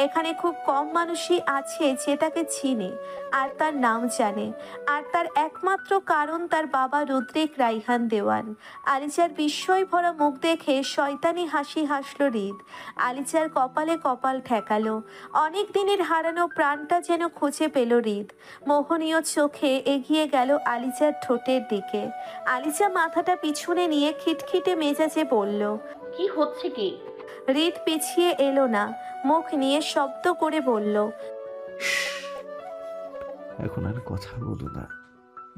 S2: এখানে খুব কম মানুষই আছে যে তাকে চিনে আর তার নাম জানে, আর তার একমাত্র কারণ তার বাবা রুদ্রিক রাইহান দেওয়ান। আলিজার বিস্ময় ভরা মুখ দেখে শয়তানি হাসি হাসল হৃদ। আলিজার কপালে কপাল ঠেকালো। অনেক দিনের হারানো প্রাণটা যেন খুঁজে পেল হৃদ। মোহনীয় চোখে এগিয়ে গেল আলিজার ঠোঁটের দিকে। আলিজা মাথাটা পিছনে নিয়ে খিটখিটে মেজাজে বলল,
S4: কি হচ্ছে কি?
S2: হৃদ পিছিয়ে এলো না, মুখ নিয়ে শব্দ করে বলল,
S9: এখন আর কথা বলো না,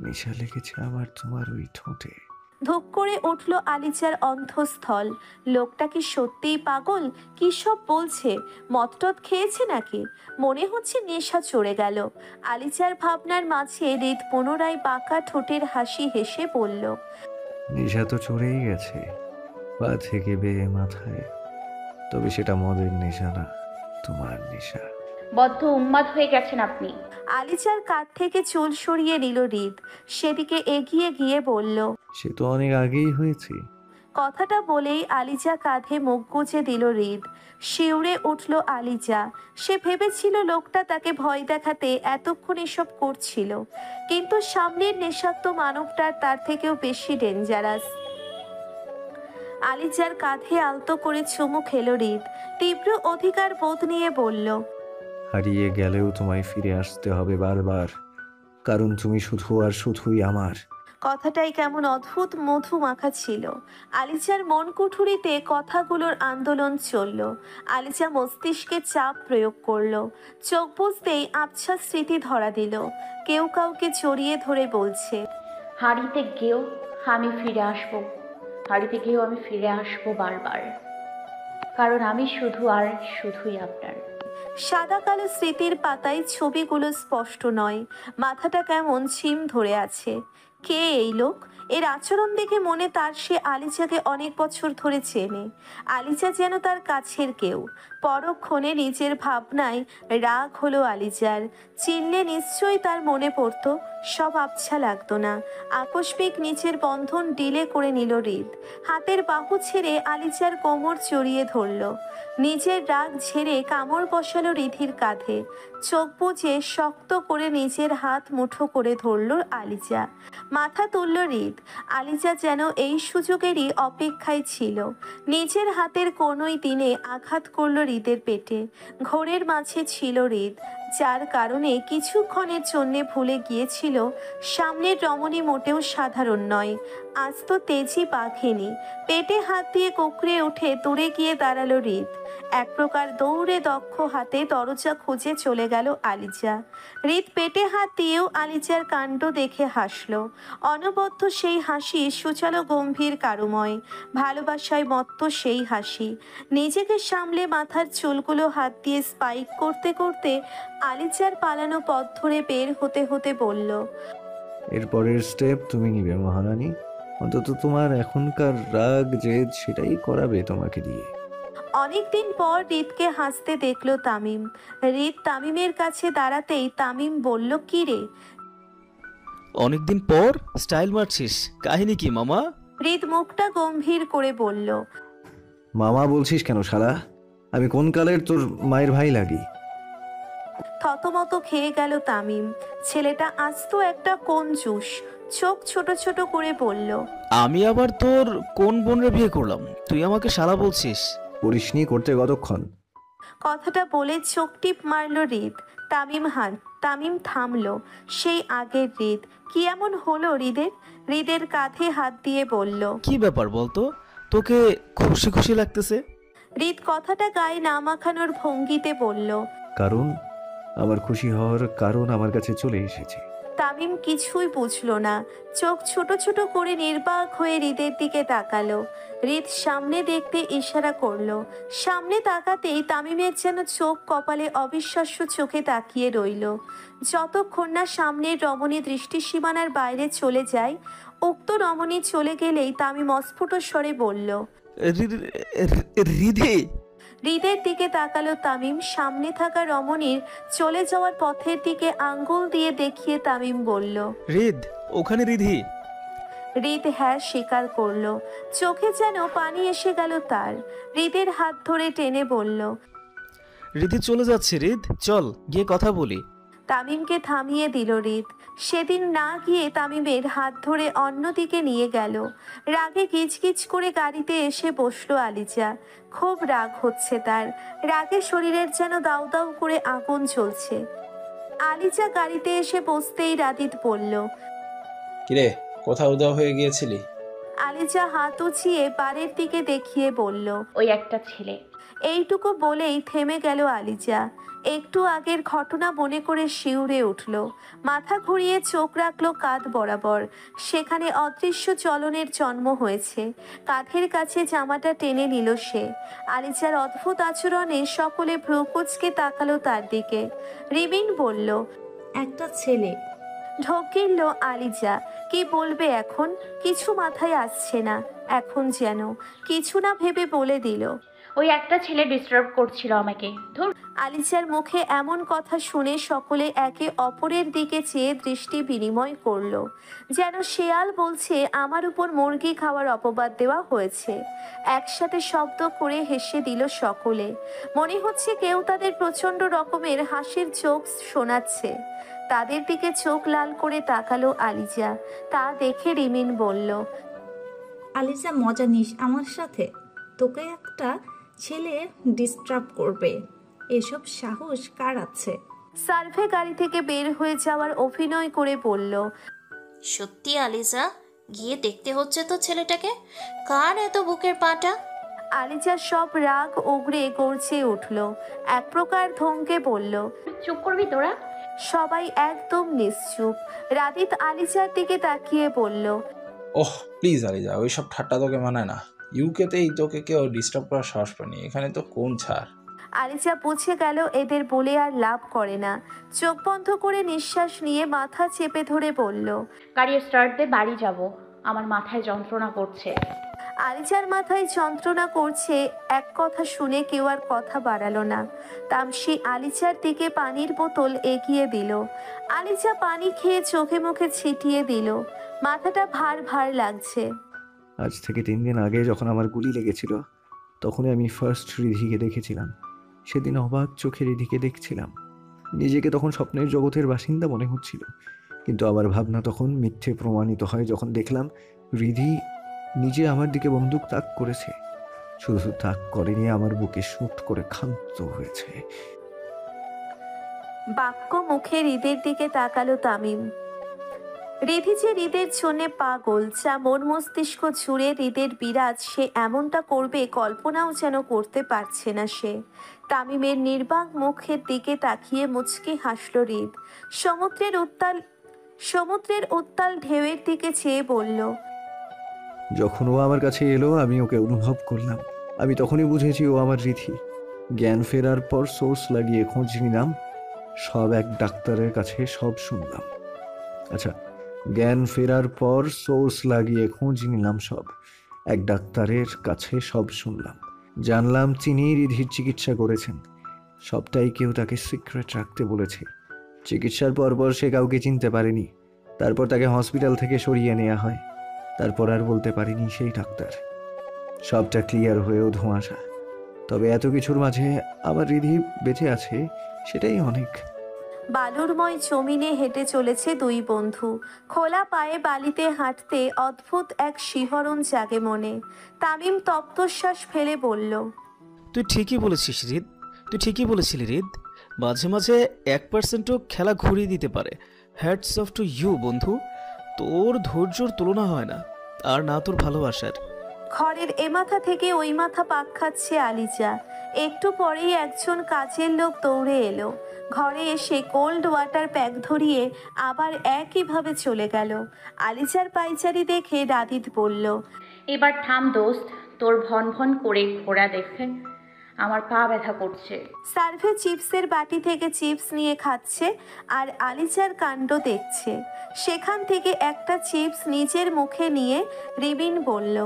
S9: নেশা লেগেছে আমার তোমার ওই ঠোঁটে।
S2: ধূপ করে উঠল আলিজার অন্তঃস্থল। লোকটা কি সত্যিই পাগল? কি সব বলছে? মদটদ খেয়েছে নাকি? মনে হচ্ছে নেশা চড়ে গেল। আলিজার ভাবনার মাঝে হৃদ পুনরায় বাঁকা ঠোঁটের হাসি হেসে বলল,
S9: নেশা তো চড়েই গেছে, পা থেকে বেয়ে মাথায়। তবে সেটা মদের নেশা না, তোমার নেশা।
S4: বদ্ধ উন্মাদ হয়ে গেছেন আপনি।
S2: আলিজার কাঁধ থেকে চুল সরিয়ে নিল হৃদ। সেদিকে এগিয়ে গিয়ে বলল,
S9: সে তো অনেক আগেই হয়েছে।
S2: কথাটা বলেই আলিজা কাঁধে মুখ গুজে দিল হৃদ। শিউরে উঠল আলিজা। সে ভেবেছিল লোকটা তাকে ভয় দেখাতে এতক্ষণ এসব করছিল, কিন্তু সামনের নেশাক্ত মানবটা তার থেকেও বেশি ডেঞ্জারাস। আলিজার কাঁধে আলতো করে চুমু খেল হৃদ। তীব্র অধিকার বোধ নিয়ে বলল,
S9: হারিয়ে গেলেও তোমায় ফিরে আসতে হবে বারবার, কারণ তুমি শুধু আর শুধুই আমার।
S2: কথাটাই কেমন অদ্ভুত মধু মাখা ছিল। আলিজার মন কুঠুরিতে কথাগুলোর আন্দোলন চলল। আলিজা মস্তিষ্কে চাপ প্রয়োগ করলো। চোখ বুঝতেই আবছা স্মৃতি ধরা দিল। কেউ কাউকে জড়িয়ে ধরে বলছে,
S4: হারিতে গিয়েও আমি ফিরে আসবো, হারিতে গিয়েও আমি ফিরে আসবো বারবার, কারণ আমি শুধু আর শুধুই আপনার।
S2: সাদা কালো স্মৃতির পাতায় ছবিগুলো স্পষ্ট নয়। মাথাটা কেমন ঝিম ধরে আছে। কে এই লোক? এর আচরণ দেখে মনে তার সে আলিজাকে অনেক বছর ধরে চেনে। আলিজা যেন তার কাছের কেউ। পরক্ষণে নিজের ভাবনায় রাগ হলো আলিজার। চিনলে নিশ্চয়ই তার মনে পড়তো। সব আবছা লাগতো না। আকস্মিক নিচের বন্ধন ডিলে করে নিল হৃদ। হাতের বাহু ছেড়ে আলিজার কোমর জড়িয়ে ধরল। নিজের রাগ ঝেড়ে কামড় বসালো রিধির কাঁধে। চোখ বুজে শক্ত করে নিজের হাত মুঠো করে ধরল আলিজা। মাথা তুলল হৃদ। আলিজা যেন এই সুযোগেরই অপেক্ষায় ছিল। নিজের হাতের কোনোই দিনে আঘাত করল হৃদের পেটে। ঘোরের মাঝে ছিল হৃদ, যার কারণে কিছুক্ষণের জন্যে ভুলে গিয়েছিল সামনের রমণী মোটেও সাধারণ নয়, আজ তো তেজি বাঘেনি। পেটে হাত দিয়ে কুকড়ে উঠে দূরে গিয়ে দাঁড়ালো হৃদ। এক প্রকার দৌড়ে দক্ষ হাতে দরজা খুঁজে চলে গেল আলিজা। হৃদ পেটে হাত দিয়েও আলিজার কাণ্ড দেখে হাসল। অনবদ্য সেই হাসি সুচালো গম্ভীর কারুময়, ভালোবাসায় মত্ত সেই হাসি। নিজেকে সামলে মাথার চুলগুলো হাত দিয়ে স্পাইক করতে করতে আলিজার পালানো পথ ধরে বের হতে হতে বলল,
S9: এরপরের স্টেপ তুমি নিবে মহারানী। অন্তত তোমার এখনকার রাগ জেদ সেটাই করাবে তোমাকে দিয়ে।
S2: অনেকদিন পর রিতকে হাসতে দেখলো তামিম। রিত তামিমের কাছে দাঁড়াতেই তামিম বলল, কি রে?
S8: অনেকদিন পর স্টাইল মারছিস, কাহিনী কি মামা?
S2: রিত মুখটা গম্ভীর করে বলল,
S9: মামা বলছিস কেন শালা? আমি কোন কালের তোর মায়ের ভাই লাগি?
S2: থতমত খেয়ে গেল তামিম। ছেলেটা আজ তো একটা কঞ্জুস। চোখ ছোট ছোট করে বলল,
S8: আমি আবার তোর কোন বোনের বিয়ে করলাম, তুই আমাকে শালা বলছিস?
S9: পরিশনি করতে কতক্ষণ?
S2: কথাটা বলে চোখ টিপ মারল রিত। তামিম থামলো। সেই আগের রিত কি এমন হলো হৃদের কাঁধে হাত দিয়ে বলল,
S8: কি ব্যাপার বলতো, তোকে খুশি খুশি লাগতেছে?
S2: রিত কথাটা গায়ে না মাখানোর ভঙ্গিতে বলল,
S9: কারণ আমার খুশি হওয়ার কারণ আমার কাছে চলে এসেছে।
S2: তামিম কিছুই বুঝলো না। চোখ ছোট ছোট করে নির্বাক হয়ে হৃদের দিকে তাকালো। হৃদ সামনে দেখতে ইশারা করলো। সামনে তাকাতেই তামিমের যেন চোখ কপালে অবিশ্বাস্য চোখে তাকিয়ে রইল। যতক্ষণ না সামনের রমণী দৃষ্টি সীমানার বাইরে চলে যায়। উক্ত রমণী চলে গেলেই তামিম অস্ফুট স্বরে বলল,
S8: রিধি।
S2: হৃদের দিকে তাকালো তামিম। সামনে থাকা রমণীর চলে যাওয়ার পথের দিকে আঙ্গুল দিয়ে দেখিয়ে তামিম বলল,
S8: হৃদ, ওখানে রিধি।
S2: হৃদ হ্যাঁ স্বীকার করলো। চোখে যেন পানি এসে গেল তার। হৃদের হাত ধরে টেনে বলল,
S8: রিধি চলে যাচ্ছে, হৃদ চল গিয়ে কথা বলি।
S2: তামিমকে থামিয়ে দিল হৃদ। সেদিন না গিয়ে তামিমের হাত ধরে অন্যদিকে নিয়ে গেল। রাগে কিচকিচ করে গাড়িতে এসে বসলো আলিজা। খুব রাগ হচ্ছে তার। রাগে শরীরের যেন দাউ দাউ করে আগুন জ্বলছে। আলিজা গাড়িতে এসে বসতেই রাদিত বলল,
S10: কিরে, কোথাও উধাও হয়ে গিয়েছিলি?
S2: আলিজা হাত উঁচিয়ে বাড়ির দিকে দেখিয়ে বলল,
S4: ওই একটা ছেলে।
S2: এইটুকু বলেই থেমে গেল আলিজা। একটু আগের ঘটনা মনে করে শিউরে উঠল। মাথা ঘুরিয়ে চোখ রাখলো কাঁধ বরাবর। সেখানে অদৃশ্য চলনের জন্ম হয়েছে। কাঁধের কাছে জামাটা টেনে নিল সে। আলিজার অদ্ভুত আচরণে সকলে ভ্রুকুচকে তাকালো তার দিকে। রিমিন বলল,
S1: একটা ছেলে।
S2: ঢোক গিলল আলিজা। কি বলবে এখন? কিছু মাথায় আসছে না। এখন যেন কিছু না ভেবে বলে দিল,
S4: ওই একটা ছেলে ডিস্টার্ব করছিল আমাকে। ধুর।
S2: আলিজার মুখে এমন কথা শুনে সকলে একে অপরের দিকে চেয়ে দৃষ্টি বিনিময় করলো। যেন শেয়াল বলছে আমার উপর মুরগি খাওয়ার অপবাদ দেওয়া হয়েছে। একসাথে শব্দ করে হেসে দিল সকলে। মনে হচ্ছে কেউ তাদের প্রচন্ড রকমের হাসির চোখ শোনাচ্ছে। তাদের দিকে চোখ লাল করে তাকালো আলিজা। তা দেখে রিমিন বলল,
S1: আলিজা মজা নিস আমার সাথে? তোকে একটা ছেলে ডিস্টার্ব করবে, এসব সাহস কার আছে?
S2: সার্ভে গাড়ি থেকে বের হয়ে যাওয়ার অভিনয় করে বলল,
S15: সত্যি আলিজা, গিয়ে দেখতে হচ্ছে তো ছেলেটাকে। কার এত বুকের পাটা?
S2: আলিজা সব রাগ উগরে গর্জে উঠল। এক প্রকার ধমকে বলল,
S4: চুপ করবি তোরা?
S2: সবাই একদম নিশ্চুপ। রাদিত আলিজার দিকে তাকিয়ে বলল,
S10: ওহ প্লিজ আলিজা, ওইসব ঠাট্টা তোকে মানায় না। ইউকেতেই তোকে কেউ ডিস্টার্ব করার সাহস পায়নি, এখানে তো কোন ছাড়।
S2: আলিজা বুঝে গেল এদের বলে আর লাভ করে না। চোখ বন্ধ করে নিঃশ্বাস নিয়ে মাথা চেপে ধরে বলল,
S4: গাড়ি স্টার্ট দে, বাড়ি যাব। আমার মাথায় যন্ত্রণা করছে।
S2: আলিজার মাথায় যন্ত্রণা করছে এক কথা শুনে কেউ আর কথা বাড়ালো না। তামসি আলিজার দিকে পানির বোতল এগিয়ে দিল। আলিজা পানি খেয়ে চোখে মুখে ছিটিয়ে দিল। মাথাটা ভার ভার লাগছে।
S9: আজ থেকে 3 দিন আগে যখন আমার গুলি লেগেছিল, তখনই আমি ফার্স্ট রিধিকে দেখেছিলাম। সেদিন অবাক চোখে রিধিকে দেখছিলাম। নিজেকে তখন স্বপ্নের জগতের বাসিন্দা মনে হচ্ছিল, কিন্তু আমার ভাবনা তখন মিথ্যে প্রমাণিত হয় যখন দেখলাম রিধি নিজে আমার দিকে বন্দুক তাক করেছে। শুধু তাক করেনি, আমার বুকে শুট করে ক্ষান্ত হয়েছে।
S2: বাক্য মুখে হৃদের দিকে তাকালো তামিম। রিধি যে হৃদের জন্যে পাগল, যা মন মস্তিষ্ক জুড়ে হৃদের বিরাজ, সে এমনটা করবে কল্পনাও যেন করতে পারছে না সে। তামিমের নির্বাক মুখের দিকে তাকিয়ে মুচকি হাসল হৃদ। সমুদ্রের উত্তাল ঢেউয়ের দিকে চেয়ে বলল,
S9: যখন ও আমার কাছে এলো আমি ওকে অনুভব করলাম। আমি তখনই বুঝেছি ও আমার রিধি। জ্ঞান ফেরার পর সোর্স লাগিয়ে খোঁজ নিলাম, সব এক ডাক্তারের কাছে সব শুনলাম। আচ্ছা, জ্ঞান ফেরার পর সোর্স লাগিয়ে খোঁজ নিলাম সব। এক ডাক্তারের কাছে সব শুনলাম, জানলাম তিনি রিধির চিকিৎসা করেছেন। সবটাই কেউ তাকে সিক্রেট রাখতে বলেছে। চিকিৎসার পরপর সে কাউকে চিনতে পারেনি। তারপর তাকে হসপিটাল থেকে সরিয়ে নেওয়া হয়। তারপর আর বলতে পারিনি সেই ডাক্তার। সবটা ক্লিয়ার হয়েও ধোঁয়াশা। তবে এত কিছুর মাঝে আমার রিধি বেঁচে আছে, সেটাই অনেক।
S2: বালুরময় জমিনে হেঁটে চলেছে দুই বন্ধু। খোলা পায়ে বালিতে হাঁটতে অদ্ভুত এক শিহরণ জাগে মনে। তামিম তপ্তশ্বাস ফেলে বলল,
S8: তুই ঠিকই বলেছিস রিদ, তুই ঠিকই বলেছিলি রিদ। মাঝে মাঝে 1%ও খেলা ঘুরিয়ে দিতে পারে। হ্যাটস অফ টু ইউ বন্ধু। তোর ধৈর্যর তুলনা হয় না, আর না তোর ভালোবাসার।
S2: ঘরের এ মাথা থেকে ওই মাথা পাক খাচ্ছে আলিজা। একটু পরেই একজন কাজের লোক দৌড়ে এলো। ঘরে এসে কোল্ড ওয়াটার প্যাক ধরিয়ে আবার একইভাবে চলে গেল। আলিজার পায়চারি দেখে রাদিত বলল,
S4: এবার থাম দোস্ত, তোর ভন ভন করে ঘোরা দেখে আমার পা ব্যথা করছে।
S2: সার্ভে চিপসের বাটি থেকে চিপস নিয়ে খাচ্ছে আর আলিজার কাণ্ড দেখছে। সেখান থেকে একটা চিপস নিজের মুখে নিয়ে রিবিন বলল,